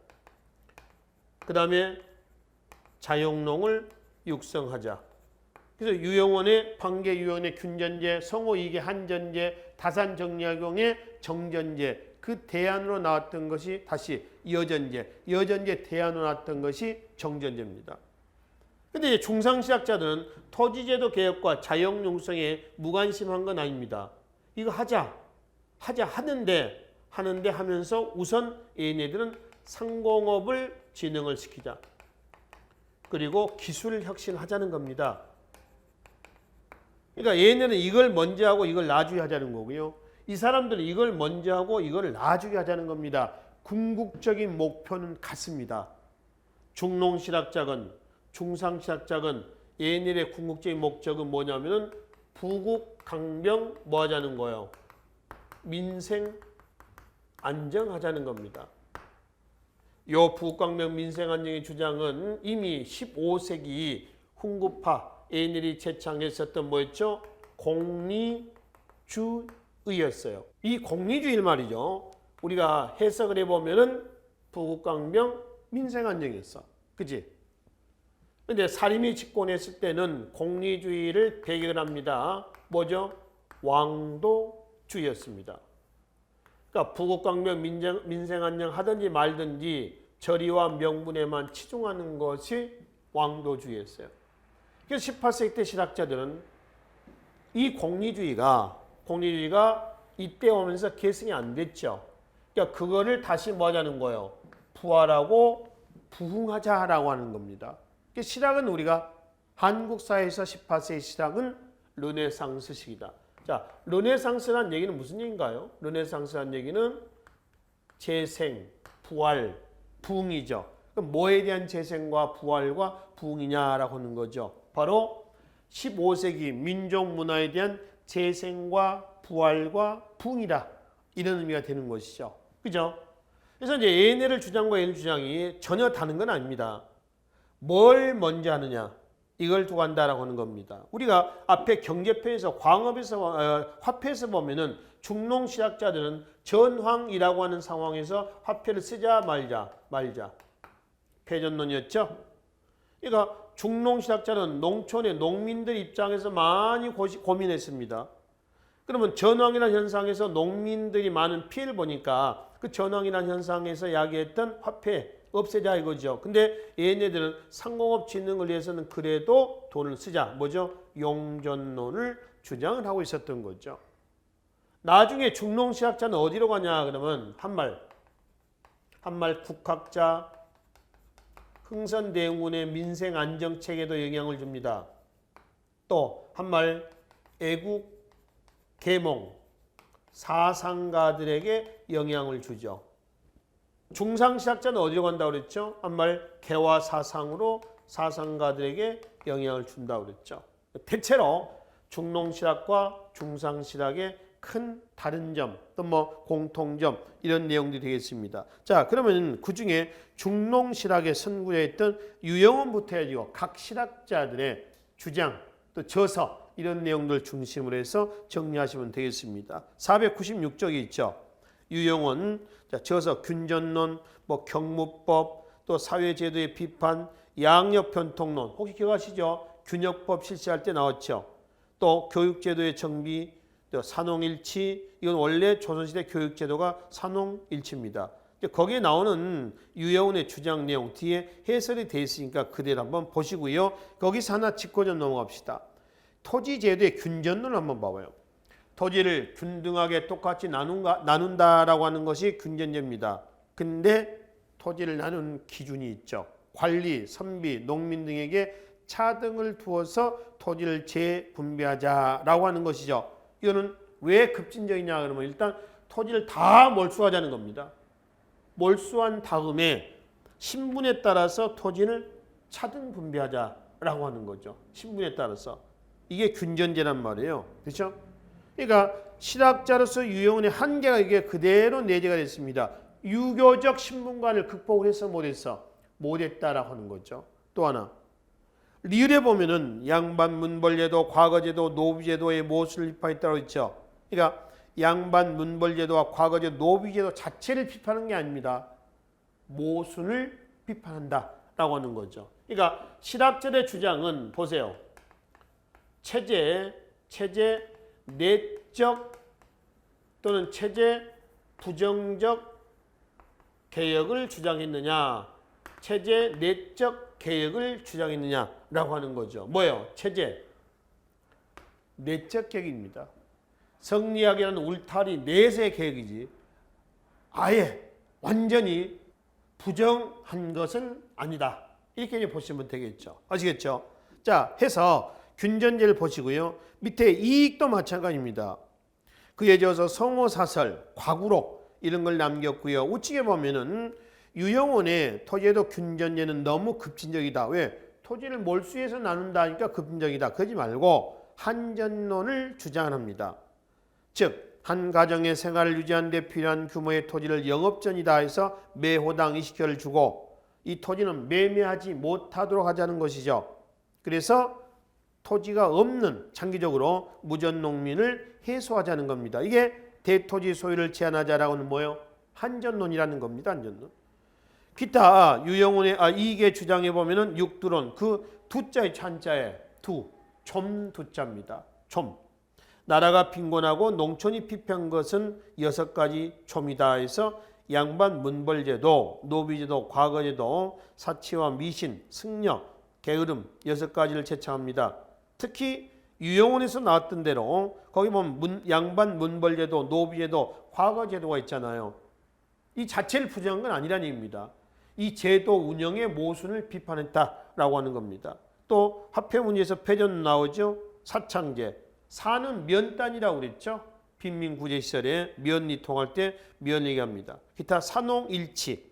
[SPEAKER 1] 그 다음에 자영농을 육성하자. 그래서 유영원의 관계 유형의 균전제, 성호이계 한전제, 다산정약용의 정전제 그 대안으로 나왔던 것이 다시 여전제 대안으로 나왔던 것이 정전제입니다. 근데 중상시작자들은 토지제도 개혁과 자영용성에 무관심한 건 아닙니다. 이거 하는데 하면서 우선 얘네들은 상공업을 진흥을 시키자. 그리고 기술 혁신을 하자는 겁니다. 그러니까 얘네는 이걸 먼저 하고 이걸 나중에 하자는 거고요. 이 사람들은 이걸 먼저 하고 이걸 나중에 하자는 겁니다. 궁극적인 목표는 같습니다. 중농실학자건 중상실학자건 얘네들의 궁극적인 목적은 뭐냐면은 부국 강병 뭐 하자는 거예요? 민생 안정하자는 겁니다. 요 부국강병 민생 안정의 주장은 이미 15세기 훈구파 얘네들이 제창했었던 뭐였죠? 공리주의였어요. 이 공리주의를 말이죠. 우리가 해석을 해보면은 부국강병 민생 안정이었어. 그지? 근데 사림이 집권했을 때는 공리주의를 배경을 합니다. 뭐죠? 왕도주의였습니다. 그러니까 부국강병 민생 안정 하든지 말든지 절의와 명분에만 치중하는 것이 왕도주의였어요. 그래서 18세기 때 실학자들은 이 공리주의가 이때 오면서 계승이 안 됐죠. 그러니까 그거를 다시 뭐 하자는 거예요? 부활하고 부흥하자라고 하는 겁니다. 실학은 우리가 한국 사회에서 18세기 실학은 르네상스식이다. 자, 르네상스란 얘기는 무슨 얘기인가요? 르네상스란 얘기는 재생, 부활, 부흥이죠. 그럼 뭐에 대한 재생과 부활과 부흥이냐라고 하는 거죠. 바로 15세기 민족 문화에 대한 재생과 부활과 부흥이다. 이런 의미가 되는 것이죠. 그죠? 그래서 이제 얘네를 주장과 얘네 주장이 전혀 다른 건 아닙니다. 뭘 먼저 하느냐? 이걸 두고 한다라고 하는 겁니다. 우리가 앞에 경제표에서 광업에서 화폐에서 보면은 중농시학자들은 전황이라고 하는 상황에서 화폐를 쓰자 말자. 패전론이었죠. 그러니까 중농시학자는 농촌의 농민들 입장에서 많이 고민했습니다. 그러면 전황이라는 현상에서 농민들이 많은 피해를 보니까 그 전황이라는 현상에서 야기했던 화폐 없애자 이거죠. 근데 얘네들은 상공업 진흥을 위해서는 그래도 돈을 쓰자. 뭐죠? 용전론을 주장을 하고 있었던 거죠. 나중에 중농시학자는 어디로 가냐 그러면 한말 국학자 흥선대원군의 민생 안정책에도 영향을 줍니다. 또 한말 애국 계몽 사상가들에게 영향을 주죠. 중상시학자는 어디로 간다고 그랬죠? 한말 개화 사상으로 사상가들에게 영향을 준다고 그랬죠. 대체로 중농실학과 중상실학의 큰 다른 점, 또 뭐 공통점 이런 내용들이 되겠습니다. 자, 그러면 그 중에 중농실학에 선구했던 유영원부터 해가지고 각 실학자들의 주장, 또 저서 이런 내용들 중심으로 해서 정리하시면 되겠습니다. 496쪽이 있죠. 유영원, 저서 균전론, 뭐 경무법, 또 사회제도의 비판, 양력변통론 혹시 기억하시죠? 균역법 실시할 때 나왔죠. 또 교육제도의 정비, 또 산홍일치, 이건 원래 조선시대 교육제도가 산홍일치입니다. 거기에 나오는 유영원의 주장 내용 뒤에 해설이 되어 있으니까 그대로 한번 보시고요. 거기서 하나 짚고 좀 넘어갑시다. 토지제도의 균전론을 한번 봐봐요. 토지를 균등하게 똑같이 나눈다라고 하는 것이 균전제입니다. 근데 토지를 나눈 기준이 있죠. 관리, 선비, 농민 등에게 차등을 두어서 토지를 재분배하자라고 하는 것이죠. 이거는 왜 급진적이냐 그러면 일단 토지를 다 몰수하자는 겁니다. 몰수한 다음에 신분에 따라서 토지를 차등 분배하자라고 하는 거죠. 신분에 따라서. 이게 균전제란 말이에요. 그렇죠? 그러니까 실학자로서 유영원의 한계가 이게 그대로 내재가 됐습니다. 유교적 신분관을 극복을 해서 못했어. 못했다라고 하는 거죠. 또 하나. 리을에 보면은 양반 문벌제도, 과거제도, 노비제도의 모순을 입하했다고 했죠. 그러니까 양반 문벌제도와 과거제도 노비제도 자체를 비판하는 게 아닙니다. 모순을 비판한다라고 하는 거죠. 그러니까 실학절의 주장은 보세요. 체제 내적 또는 체제 부정적 개혁을 주장했느냐, 체제 내적 개혁을 주장했느냐라고 하는 거죠. 뭐예요? 체제 내적 개혁입니다. 성리학이라는 울타리 내세의 개혁이지 아예 완전히 부정한 것은 아니다. 이렇게 이제 보시면 되겠죠. 아시겠죠? 자, 해서 균전제를 보시고요. 밑에 이익도 마찬가지입니다. 그에 이어서 성호사설, 과구록 이런 걸 남겼고요. 우측에 보면은 유영원의 토지에도 균전제는 너무 급진적이다. 왜? 토지를 몰수해서 나눈다니까 급진적이다. 그러지 말고 한전론을 주장합니다. 즉, 한 가정의 생활을 유지하는 데 필요한 규모의 토지를 영업전이다 해서 매호당 20개를 주고 이 토지는 매매하지 못하도록 하자는 것이죠. 그래서 토지가 없는 장기적으로 무전농민을 해소하자는 겁니다. 이게 대토지 소유를 제한하자라고 하는 뭐예요? 한전론이라는 겁니다. 한전론. 기타 유영훈의 이익의 주장에 보면은 육두론 그 두자의 찬자에 좀 두자입니다. 좀. 나라가 빈곤하고 농촌이 피폐한 것은 6가지 좀이다 해서 양반 문벌제도, 노비제도, 과거제도, 사치와 미신, 승려, 게으름 6가지를 제창합니다. 특히 유영훈에서 나왔던 대로 거기 보면 양반 문벌제도, 노비제도, 과거제도가 있잖아요. 이 자체를 부정한 건 아니라는 얘기입니다. 이 제도 운영의 모순을 비판했다라고 하는 겁니다. 또 화폐문제에서 패전 나오죠. 사창제. 사는 면단이라고 그랬죠. 빈민구제 시절에 면이 통할 때 면 얘기합니다. 기타 산홍일치.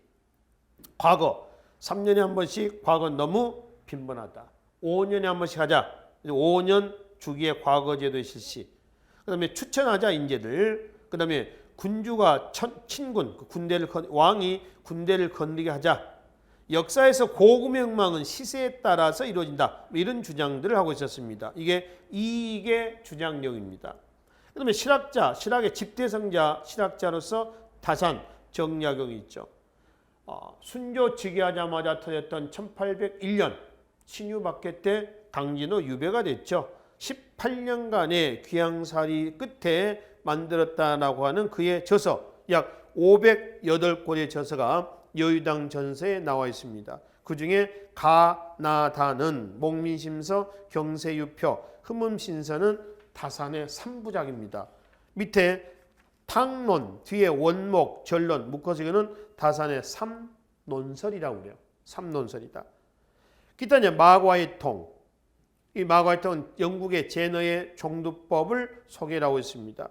[SPEAKER 1] 과거 3년에 한 번씩 과거 너무 빈번하다. 5년에 한 번씩 하자. 5년 주기의 과거제도의 실시. 그 다음에 추천하자 인재들. 그 다음에 군주가 친군, 왕이 군대를 건드리게 하자. 역사에서 고금의 혁명은 시세에 따라서 이루어진다. 이런 주장들을 하고 있었습니다. 이게 이익의 주장력입니다. 그 다음에 실학의 집대성자, 실학자로서 다산, 정약용이 있죠. 순조 즉위하자마자 터졌던 1801년 신유박해 때 강진호 유배가 됐죠. 18년간의 귀향살이 끝에 만들었다라고 하는 그의 저서 약 508권의 저서가 여의당 전서에 나와 있습니다. 그 중에 가나다는 목민심서, 경세유표, 흠음신서는 다산의 3부작입니다. 밑에 탕론, 뒤에 원목, 전론 묶어서 이거는 다산의 3논설이라고 그래요. 3논설이다. 기타 이제 마과의통. 이 마과의통은 영국의 제너의 종두법을 소개하고 있습니다.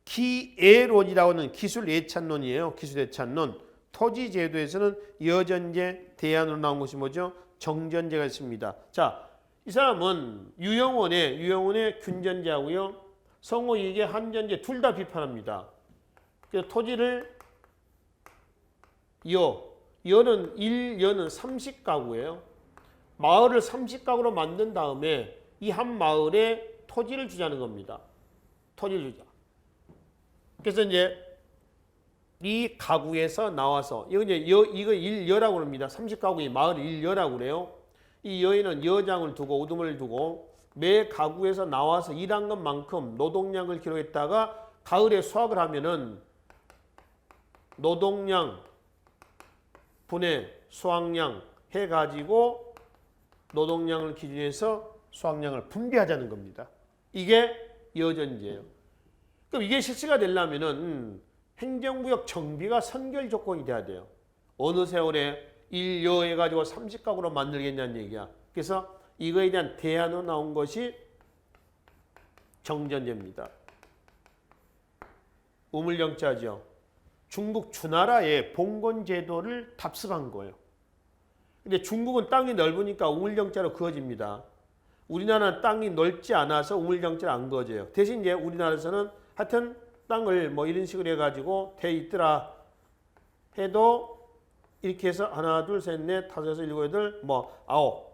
[SPEAKER 1] 기예론이라고 하는 기술 예찬론이에요. 기술 예찬론. 토지 제도에서는 여전제 대안으로 나온 것이 뭐죠? 정전제가 있습니다. 자, 이 사람은 유영원의 균전제하고요. 성호이익의 한전제 둘 다 비판합니다. 그래서 토지를 여는 30가구예요. 마을을 30가구로 만든 다음에 이 한 마을에 토지를 주자는 겁니다. 토지를 주자. 그래서 이제 이 가구에서 나와서 이거 일여라고 합니다. 30가구의 마을 일여라고 그래요. 이 여에는 여장을 두고 우두머리를 두고 매 가구에서 나와서 일한 것만큼 노동량을 기록했다가 가을에 수확을 하면은 노동량 분의 수확량 해가지고 노동량을 기준해서 수확량을 분배하자는 겁니다. 이게 여전제예요. 그럼 이게 실시가 되려면은 행정구역 정비가 선결 조건이 돼야 돼요. 어느 세월에 일여해가지고 30가구로 만들겠냐는 얘기야. 그래서 이거에 대한 대안으로 나온 것이 정전제입니다. 우물정자죠. 중국 주나라의 봉건제도를 답습한 거예요. 근데 중국은 땅이 넓으니까 우물정자로 그어집니다. 우리나라는 땅이 넓지 않아서 우물정자로 안 그어져요. 대신 이제 우리나라에서는 하여튼 땅을 뭐 이런 식으로 해가지고 돼 있더라 해도 이렇게 해서 하나, 둘, 셋, 넷, 다섯, 여섯, 일곱, 여덟, 뭐 아홉.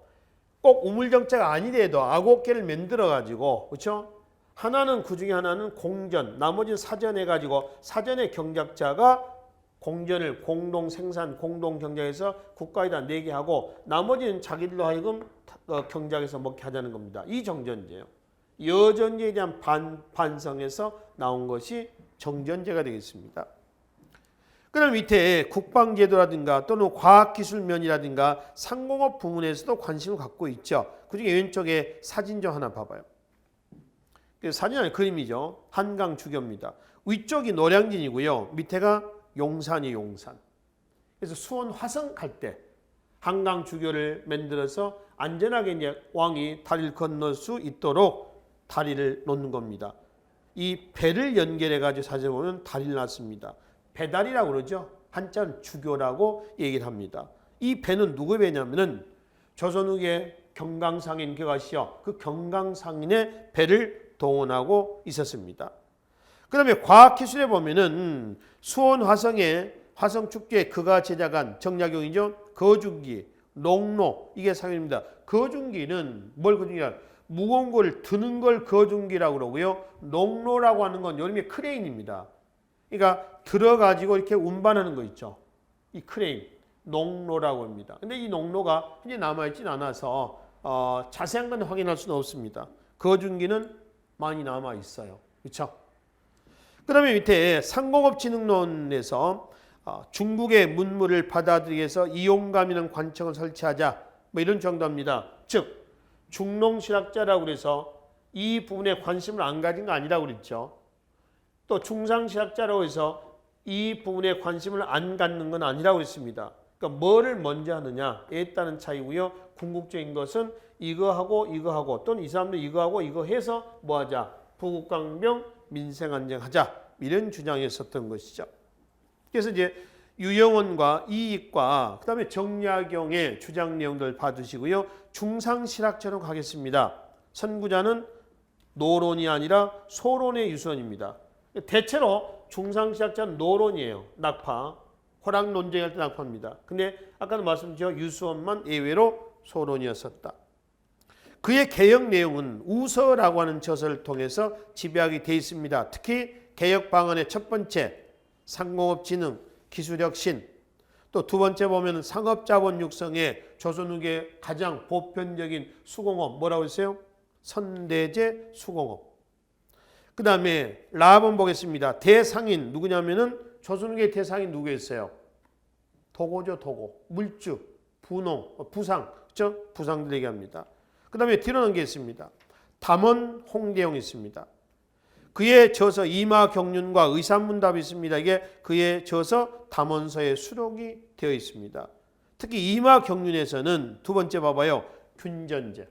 [SPEAKER 1] 꼭 우물정자가 아니래도 9개를 만들어가지고 그렇죠? 하나는 그 중에 하나는 공전, 나머지는 사전 해가지고 사전에 경작자가 공전을 공동 생산, 공동 경작해서 국가에다 내게 하고 나머지는 자기들로 하여금 경작해서 먹게 하자는 겁니다. 이 정전제예요. 여전제에 대한 반성에서 나온 것이 정전제가 되겠습니다. 그다음 밑에 국방제도라든가 또는 과학기술면이라든가 상공업 부문에서도 관심을 갖고 있죠. 그중에 왼쪽에 사진 좀 하나 봐봐요. 사진 안에 그림이죠. 한강 주교입니다. 위쪽이 노량진이고요. 밑에가 용산이 용산. 그래서 수원 화성 갈 때 한강 주교를 만들어서 안전하게 이제 왕이 다리를 건널 수 있도록 다리를 놓는 겁니다. 이 배를 연결해 가지고 찾아보면 다리를 놨습니다. 배다리라고 그러죠. 한자는 주교라고 얘기를 합니다. 이 배는 누구의 배냐면은 조선 후기에 경강상인 교가시여 그 경강상인의 배를 동원하고 있었습니다. 그 다음에 과학기술에 보면은 수원 화성에 화성축제에 그가 제작한 정약용이죠. 거중기, 농로 이게 사용입니다. 거중기는 뭘 거중기냐? 무거운 걸 드는 걸 거중기라고 그러고요. 농로라고 하는 건 여름에 크레인입니다. 그러니까 들어가지고 이렇게 운반하는 거 있죠. 이 크레인, 농로라고 합니다. 근데 이 농로가 현재 남아있진 않아서 자세한 건 확인할 수는 없습니다. 거중기는 많이 남아있어요. 그렇죠? 그 다음에 밑에 상공업진흥론에서 중국의 문물을 받아들이기 위해서 이용감 있는 관청을 설치하자 뭐 이런 정도입니다. 즉 중농실학자라고 그래서 이 부분에 관심을 안 가진 거 아니라고 그랬죠. 또 중상실학자라고 해서 이 부분에 관심을 안 갖는 건 아니라고 했습니다. 그러니까 뭐를 먼저 하느냐에 따른 차이고요. 궁극적인 것은 이거하고 또는 이 사람들 이거하고 이거 해서 뭐하자. 부국강병 민생안정하자. 이런 주장이었었던 것이죠. 그래서 이제 유영원과 이익과 그다음에 정약용의 주장 내용들 봐두시고요. 중상실학자로 가겠습니다. 선구자는 노론이 아니라 소론의 유선입니다. 대체로 중상실학자는 노론이에요. 낙파. 호락 논쟁할 때 낙파입니다. 근데 아까도 말씀드렸죠. 유수원만 예외로 소론이었었다. 그의 개혁 내용은 우서라고 하는 저서를 통해서 집약이 되어 있습니다. 특히 개혁 방안의 첫 번째 상공업 진흥, 기술혁신 또 두 번째 보면 상업자본 육성의 조선 후기의 가장 보편적인 수공업 뭐라고 했어요? 선대제 수공업. 그 다음에 라번 보겠습니다. 대상인 누구냐면은 조선 후기의 대상인 누구였어요? 도고죠, 도고. 물주, 부농, 부상, 그렇죠? 부상들 얘기합니다. 그 다음에 뒤로 넘기겠습니다. 담원 홍대용이 있습니다. 그의 저서 이마경륜과 의산문답이 있습니다. 이게 그의 저서 담원서에 수록이 되어 있습니다. 특히 이마경륜에서는 두 번째 봐봐요. 균전제.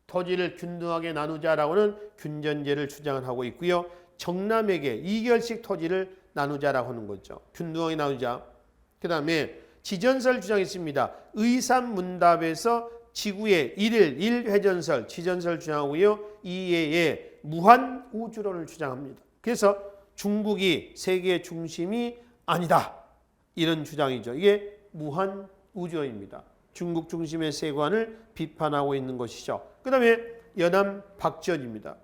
[SPEAKER 1] 토지를 균등하게 나누자라고는 균전제를 주장을 하고 있고요. 정남에게 2결씩 토지를 나누자라고 하는 거죠. 균등하게 나누자. 그 다음에 지전설 주장이 있습니다. 의산문답에서 지구의 1일 1회전설, 지전설 주장하고요. 이외에 무한우주론을 주장합니다. 그래서 중국이 세계의 중심이 아니다. 이런 주장이죠. 이게 무한우주론입니다. 중국 중심의 세관을 비판하고 있는 것이죠. 그 다음에 연암 박지원입니다.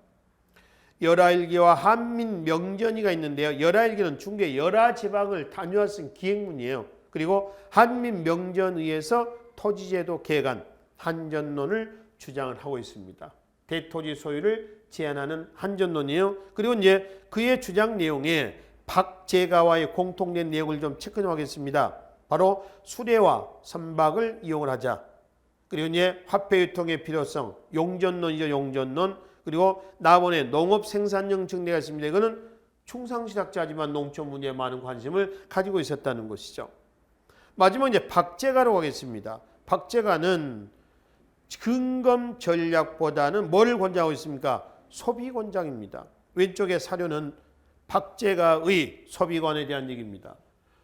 [SPEAKER 1] 열하일기와 한민명전이가 있는데요. 열하일기는 중국의 열하지방을 단위화 쓴 기행문이에요. 그리고 한민명전의에서 토지제도 개간, 한전론을 주장을 하고 있습니다. 대토지 소유를 제한하는 한전론이에요. 그리고 이제 그의 주장 내용에 박제가와의 공통된 내용을 좀 체크 좀 하겠습니다. 바로 수레와 선박을 이용을 하자. 그리고 이제 화폐 유통의 필요성, 용전론이죠, 용전론. 그리고 나번에 농업 생산형 증대가 있습니다. 이거는 충상실학자지만 농촌 문제에 많은 관심을 가지고 있었다는 것이죠. 마지막 이제 박제가로 가겠습니다. 박제가는 근검 전략보다는 뭐를 권장하고 있습니까? 소비 권장입니다. 왼쪽의 사료는 박제가의 소비관에 대한 얘기입니다.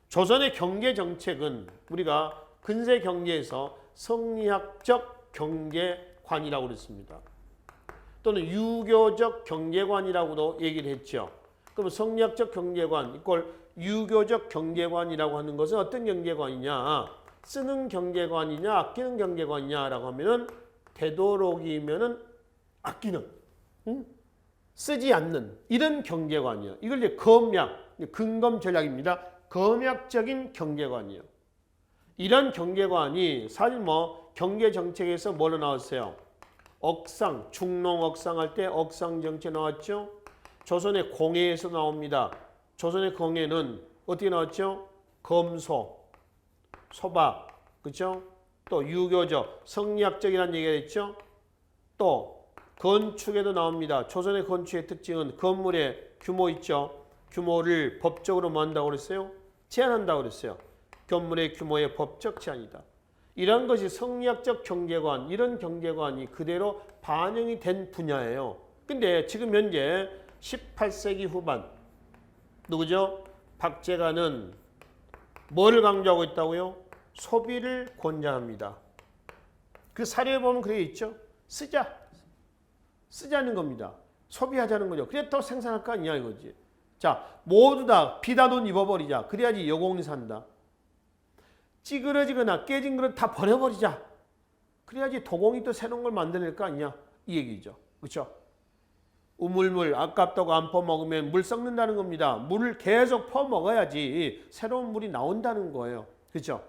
[SPEAKER 1] 조선의 경제 정책은 우리가 근세 경제에서 성리학적 경제관이라고 그랬습니다. 또는 유교적 경제관이라고도 얘기를 했죠. 그럼 성리학적 경제관 이꼴 유교적 경제관이라고 하는 것은 어떤 경제관이냐? 쓰는 경제관이냐 아끼는 경제관이냐라고 하면은 되도록이면은 아끼는, 쓰지 않는 이런 경제관이에요. 이걸 이제 검약, 근검 전략입니다. 검약적인 경제관이에요. 이런 경제관이 사실 뭐 경제 정책에서 뭘로 나왔어요? 억상, 중농 억상 할 때 억상 정책 나왔죠? 조선의 공예에서 나옵니다. 조선의 공예는 어떻게 나왔죠? 검소, 소박, 그렇죠? 또 유교적, 성리학적이라는 얘기가 있죠? 또 건축에도 나옵니다. 조선의 건축의 특징은 건물의 규모 있죠? 규모를 법적으로 뭐 한다고 그랬어요? 제한한다고 그랬어요. 건물의 규모의 법적 제한이다. 이런 것이 성리학적 경제관, 이런 경제관이 그대로 반영이 된 분야예요. 근데 지금 현재 18세기 후반 누구죠? 박제가는 뭐를 강조하고 있다고요? 소비를 권장합니다. 그 사례에 보면 그게 있죠. 쓰자는 겁니다. 소비하자는 거죠. 그래 더 생산할 거 아니냐 이거지. 자, 모두 다 비단 옷 입어버리자. 그래야지 여공이 산다. 찌그러지거나 깨진 그릇 다 버려버리자. 그래야지 도공이 또 새로운 걸 만들어낼 거 아니냐 이 얘기죠. 그렇죠? 우물물 아깝다고 안 퍼먹으면 물 썩는다는 겁니다. 물을 계속 퍼먹어야지 새로운 물이 나온다는 거예요. 그렇죠?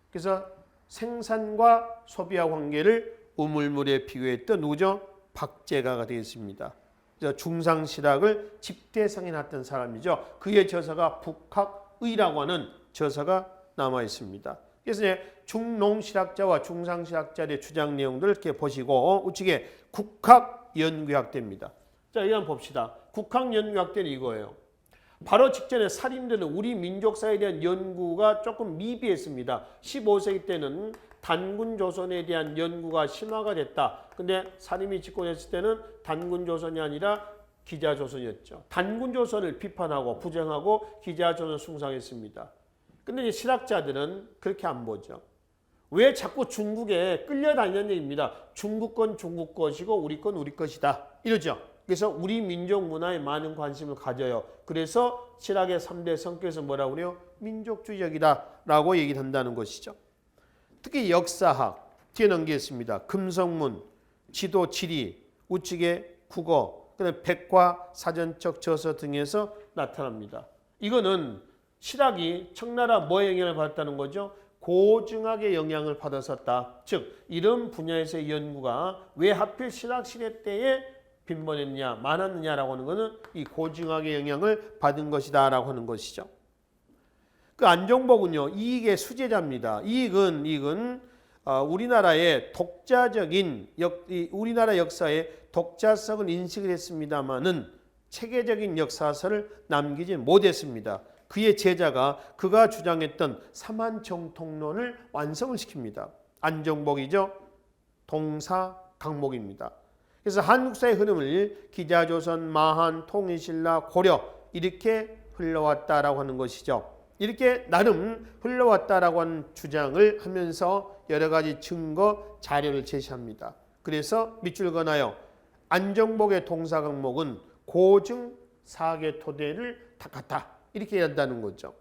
[SPEAKER 1] 그래서 생산과 소비와 관계를 우물물에 비교했던 누구죠? 박제가가 되겠습니다. 중상실학을 집대성인했던 사람이죠. 그의 저서가 북학의라고 하는 저서가 남아 있습니다. 그래서 중농실학자와 중상실학자의 주장 내용들을 이렇게 보시고 우측에 국학연구학대입니다. 자, 이거 한번 봅시다. 국학연구학대는 이거예요. 바로 직전에 살인들은 우리 민족사에 대한 연구가 조금 미비했습니다. 15세기 때는 단군조선에 대한 연구가 심화가 됐다. 근데 살인이 집권했을 때는 단군조선이 아니라 기자조선이었죠. 단군조선을 비판하고 부정하고 기자조선을 숭상했습니다. 근데 이제 실학자들은 그렇게 안 보죠. 왜 자꾸 중국에 끌려다니는 얘기입니다. 중국 건 중국 것이고 우리 건 우리 것이다. 이러죠. 그래서 우리 민족 문화에 많은 관심을 가져요. 그래서 실학의 3대 성격에서 뭐라고 그래요? 민족주의적이다 라고 얘기를 한다는 것이죠. 특히 역사학, 뒤에 넘기겠습니다. 금성문, 지도, 지리, 우측에 국어, 그다음에 백과 사전적 저서 등에서 나타납니다. 이거는 실학이 청나라 뭐에 영향을 받았다는 거죠? 고증학의 영향을 받았었다. 즉 이런 분야에서의 연구가 왜 하필 실학 시대 때에 빈번했냐, 많았느냐라고 하는 것은 이 고증학의 영향을 받은 것이다 라고 하는 것이죠. 그 안종복은요, 이익의 수제자입니다. 이익은 우리나라의 독자적인 우리나라 역사의 독자성을 인식을 했습니다마는 체계적인 역사서를 남기지 못했습니다. 그의 제자가 그가 주장했던 삼한정통론을 완성을 시킵니다. 안종복이죠. 동사강목입니다. 그래서 한국사의 흐름을 기자조선, 마한, 통일신라, 고려 이렇게 흘러왔다라고 하는 것이죠. 이렇게 나름 흘러왔다라고 하는 주장을 하면서 여러 가지 증거, 자료를 제시합니다. 그래서 밑줄 그어놔요. 안종복의 동사강목은 고증 사계 토대를 닦았다. 이렇게 한다는 거죠.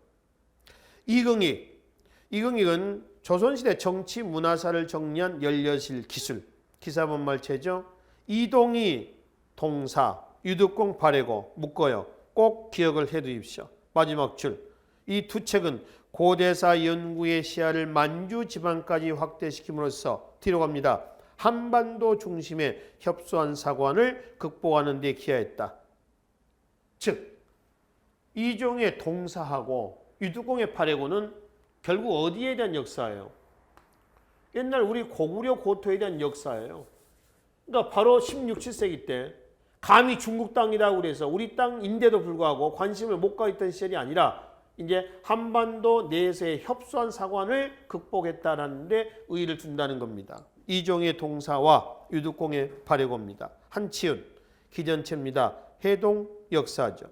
[SPEAKER 1] 이긍익은 조선시대 정치 문화사를 정리한 연려실 기술, 기사본말체죠. 이동희 동사, 유득공 발해고 묶어요. 꼭 기억을 해두십시오. 마지막 줄. 이 두 책은 고대사 연구의 시야를 만주 지방까지 확대시킴으로써 뒤로 갑니다. 한반도 중심의 협소한 사관을 극복하는 데 기여했다. 즉 이종의 동사하고 유득공의 발해고는 결국 어디에 대한 역사예요? 옛날 우리 고구려 고토에 대한 역사예요. 그러니까 바로 16, 17세기 때 감히 중국 땅이라고 그래서 우리 땅인데도 불구하고 관심을 못 가있던 시절이 아니라 이제 한반도 내에서의 협소한 사관을 극복했다라는 데 의의를 둔다는 겁니다. 이종의 동사와 유득공의 발해고입니다. 한치은 기전체입니다. 해동 역사죠.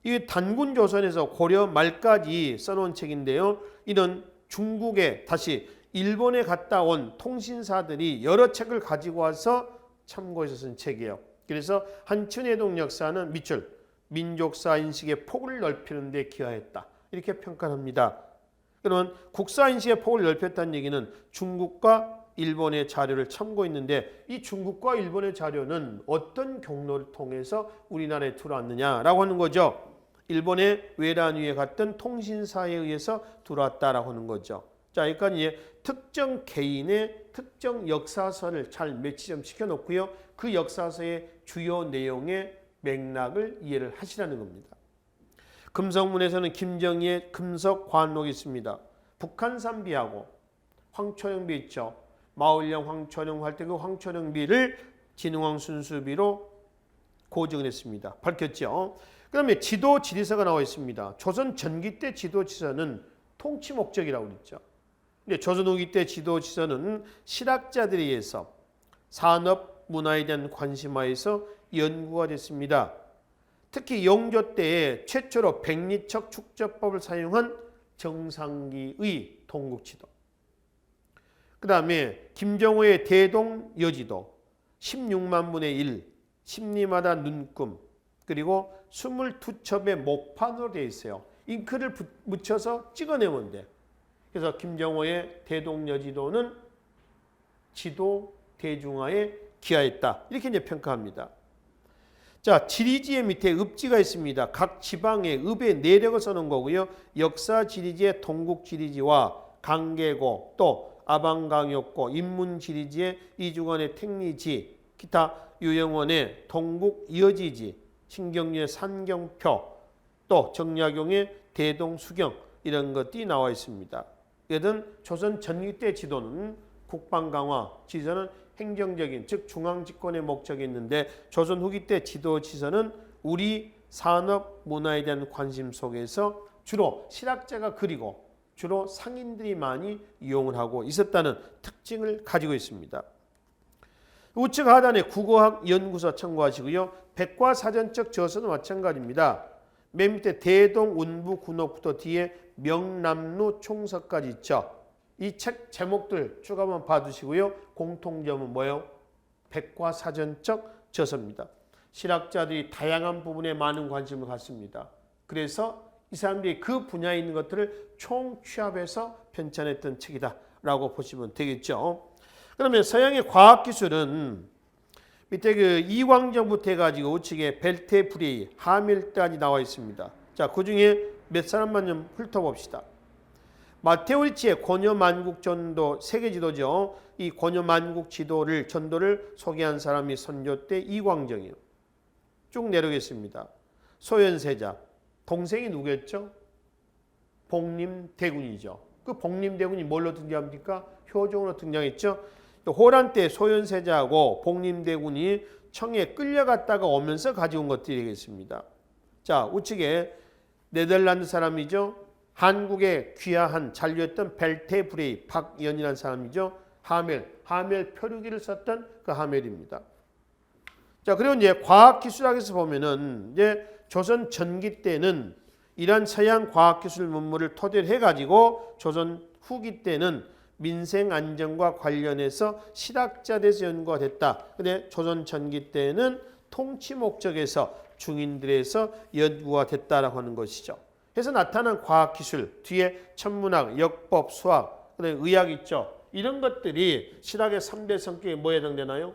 [SPEAKER 1] 이 단군조선에서 고려 말까지 써놓은 책인데요. 이는 중국에 다시 일본에 갔다 온 통신사들이 여러 책을 가지고 와서 참고해서 쓴 책이에요. 그래서 한춘해동 역사는 밑줄 민족사 인식의 폭을 넓히는 데 기여했다. 이렇게 평가합니다. 그러면 국사 인식의 폭을 넓혔다는 얘기는 중국과 일본의 자료를 참고했는데 이 중국과 일본의 자료는 어떤 경로를 통해서 우리나라에 들어왔느냐라고 하는 거죠. 일본의 외란 위에 갔던 통신사에 의해서 들어왔다라고 하는 거죠. 자, 그러니까 이제 특정 개인의 특정 역사서를 잘 매치점시켜 놓고요. 그 역사서의 주요 내용의 맥락을 이해를 하시라는 겁니다. 금성문에서는 김정희의 금석관록이 있습니다. 북한산비하고 황초령비 있죠. 마을령 황초령 할 때 그 황초령비를 진흥왕 순수비로 고증을 했습니다. 밝혔죠. 그 다음에 지도 지리서가 나와 있습니다. 조선 전기 때 지도 지서는 통치 목적이라고 그랬죠. 근데 조선 후기 때 지도 지서는 실학자들에 의해서 산업 문화에 대한 관심하에서 연구가 됐습니다. 특히 영조 때에 최초로 백리척 축적법을 사용한 정상기의 동국지도. 그 다음에 김정호의 대동여지도 16만 분의 1, 십리마다 눈금, 그리고 22첩의 목판으로 되어 있어요. 잉크를 묻혀서 찍어내면 돼. 그래서 김정호의 대동여지도는 지도 대중화에 기하했다. 이렇게 이제 평가합니다. 자, 지리지의 밑에 읍지가 있습니다. 각 지방의 읍의 내력을 써놓은 거고요. 역사 지리지의 동국 지리지와 강계고 또 아방강역고 인문지리지의 이주관의 택리지 기타 유영원의 동국 여지지 신경류의 산경표 또 정약용의 대동수경 이런 것들이 나와 있습니다. 이든 조선 전기 때 지도는 국방강화 지서는 행정적인 즉 중앙집권의 목적이 있는데 조선 후기 때 지도 지서는 우리 산업 문화에 대한 관심 속에서 주로 실학자가 그리고 주로 상인들이 많이 이용을 하고 있었다는 특징을 가지고 있습니다. 우측 하단에 국어학 연구소 참고하시고요. 백과사전적 저서도 마찬가지입니다. 맨 밑에 대동 운부 군옥부터 뒤에 명남루 총서까지 있죠. 이 책 제목들 쭉 한번 봐두시고요. 공통점은 뭐예요? 백과사전적 저서입니다. 실학자들이 다양한 부분에 많은 관심을 갖습니다. 그래서 이 사람들이 그 분야에 있는 것들을 총취합해서 편찬했던 책이다라고 보시면 되겠죠. 그러면 서양의 과학기술은 밑에 그 이광정부터 해가지고 우측에 벨테브레이, 하밀까지 나와 있습니다. 자, 그 중에 몇 사람만 좀 훑어봅시다. 마테오 리치의 권요만국 전도 세계 지도죠. 이 권요만국 지도를 전도를 소개한 사람이 선조 때 이광정이에요. 쭉 내려오겠습니다. 소현세자 동생이 누구였죠? 복림대군이죠. 그 복림대군이 뭘로 등장합니까? 효종으로 등장했죠. 호란 때 소현세자하고 복림대군이 청에 끌려갔다가 오면서 가져온 것들이 되겠습니다. 자, 우측에 네덜란드 사람이죠. 한국에 귀화한 잔류했던 벨테브레이 박연이라는 사람이죠. 하멜 표류기를 썼던 그 하멜입니다. 자, 그리고 이제 과학기술학에서 보면은 이제 조선 전기 때는 이러한 서양 과학기술 문물을 토대로 해가지고 조선 후기 때는 민생 안정과 관련해서 실학자들에서 연구가 됐다. 근데 조선 전기 때는 통치 목적에서 중인들에서 연구가 됐다라고 하는 것이죠. 그래서 나타난 과학기술 뒤에 천문학, 역법, 수학, 그다음에 의학 있죠. 이런 것들이 실학의 3대 성격에 뭐에 해당되나요?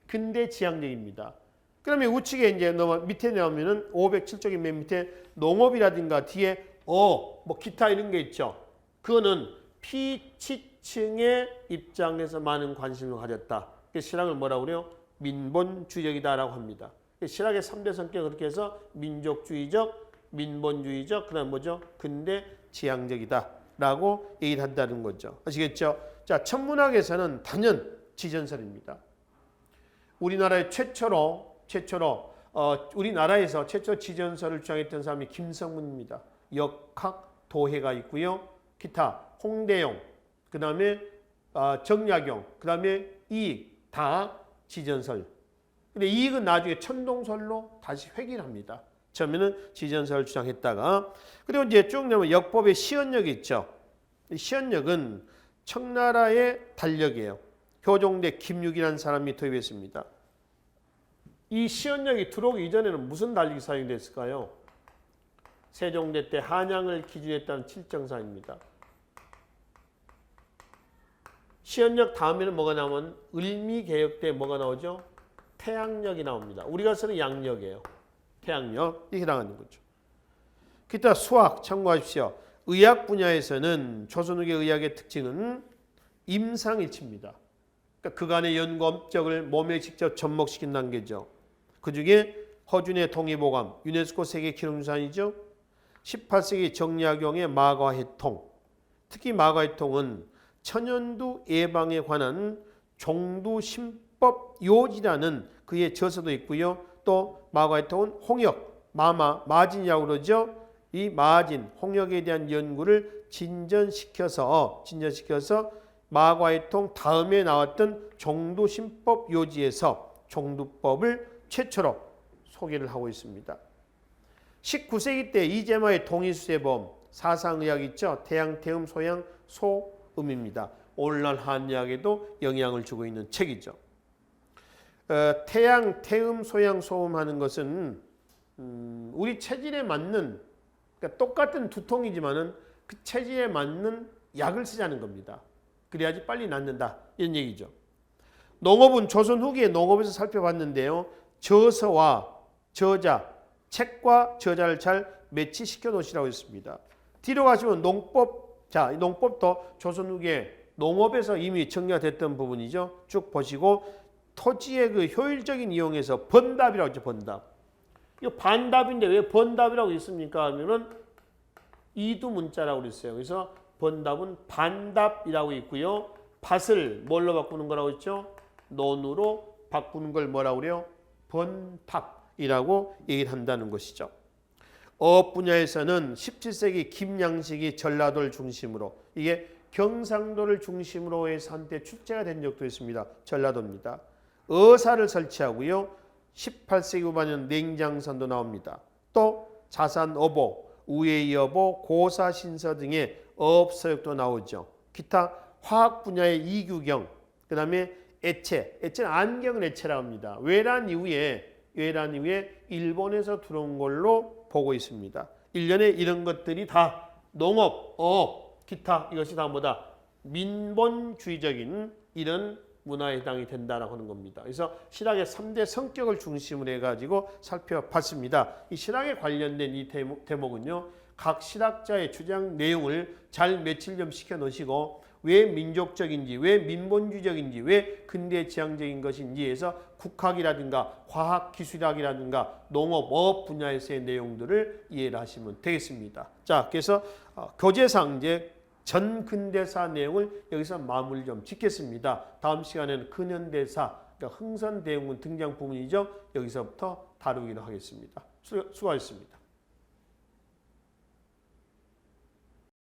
[SPEAKER 1] 근대 지향적입니다. 그러면 우측에 이제 밑에 나오면은 507쪽의 맨 밑에 농업이라든가 뒤에 뭐 기타 이런 게 있죠. 그거는 피치층의 입장에서 많은 관심을 가졌다. 실학을 뭐라고 그래요? 민본주의적이다라고 합니다. 실학의 3대 성격 그렇게 해서 민족주의적, 민본주의적, 그다음 뭐죠? 근대 지향적이다라고 얘기를 한다는 거죠. 아시겠죠? 자, 천문학에서는 단연 지전설입니다. 우리나라의 최초로 우리나라에서 최초 지전설을 주장했던 사람이 김성문입니다. 역학 도해가 있고요. 기타 홍대용, 그 다음에 정약용, 그 다음에 이익 다 지전설. 근데 이익은 나중에 천동설로 다시 회귀를 합니다. 처음에는 지전설을 주장했다가 그리고 이제 쭉 내면 역법의 시언력이 있죠. 시언력은 청나라의 달력이에요. 효종대 김육이라는 사람이 도입했습니다. 이 시언력이 들어오기 이전에는 무슨 달력이 사용됐을까요? 세종대 때 한양을 기준했다는 칠정사입니다. 시연력 다음에는 뭐가 나오면 을미개혁 때 뭐가 나오죠? 태양력이 나옵니다. 우리가 쓰는 양력이에요. 태양력 이게 해당하는 거죠. 기타 수학 참고하십시오. 의학 분야에서는 조선 후기 의학의 특징은 임상일치입니다. 그러니까 그간의 연구 업적을 몸에 직접 접목시킨 단계죠. 그중에 허준의 통일보감, 유네스코 세계 기록유산이죠. 18세기 정약용의 마과해통, 특히 마과해통은 천연두 예방에 관한 종두심법 요지라는 그의 저서도 있고요. 또 마과해통은 홍역, 마진이라고 그러죠. 이 마진, 홍역에 대한 연구를 진전시켜서 마과해통 다음에 나왔던 종두심법 요지에서 종두법을 최초로 소개를 하고 있습니다. 19세기 때 이재마의 동의수세범 사상의학 있죠. 태양, 태음, 소양, 소음입니다. 오늘날 한의학에도 영향을 주고 있는 책이죠. 태양, 태음, 소양, 소음 하는 것은 우리 체질에 맞는 그러니까 똑같은 두통이지만은 그 체질에 맞는 약을 쓰자는 겁니다. 그래야지 빨리 낫는다 이런 얘기죠. 농업은 조선 후기의 농업에서 살펴봤는데요. 저서와 저자, 책과 저자를 잘 매치시켜 놓으시라고 했습니다. 뒤로 가시면 농법, 자, 농법도 조선 후기의 농업에서 이미 정리가 됐던 부분이죠. 쭉 보시고 토지의 그 효율적인 이용에서 번답이라고 했죠. 번답. 이거 반답인데 왜 번답이라고 있습니까? 하면은 이두문자라고 그랬어요. 그래서 번답은 반답이라고 있고요. 밭을 뭘로 바꾸는 거라고 했죠? 논으로 바꾸는 걸 뭐라고 그래요? 번탑이라고 얘기를 한다는 것이죠. 어업 분야에서는 17세기 김양식이 전라도를 중심으로 이게 경상도를 중심으로 해서 한때 축제가 된 적도 있습니다. 전라도입니다. 어사를 설치하고요. 18세기 후반에는 냉장선도 나옵니다. 또 자산어보, 우회여보, 고사신서 등의 어업서역도 나오죠. 기타 화학 분야의 이규경, 그 다음에 애체는 안경을 애체라고 합니다. 외란 이후에 일본에서 들어온 걸로 보고 있습니다. 일련의 이런 것들이 다 농업, 어업, 기타 이것이 다 뭐다? 민본주의적인 이런 문화에 해당이 된다라고 하는 겁니다. 그래서 신학의 3대 성격을 중심으로 해가지고 살펴봤습니다. 이 신학에 관련된 이 대목은요. 각 신학자의 주장 내용을 잘 매칠 좀 시켜 놓으시고 왜 민족적인지, 왜 민본주의적인지, 왜 근대 지향적인 것인지에서 국학이라든가 과학기술학이라든가 농업, 어업 분야에서의 내용들을 이해를 하시면 되겠습니다. 자, 그래서 교재상 이제 전 근대사 내용을 여기서 마무리 좀 짓겠습니다. 다음 시간에는 근현대사, 그러니까 흥선대원군 등장 부분이죠. 여기서부터 다루기로 하겠습니다. 수고하셨습니다.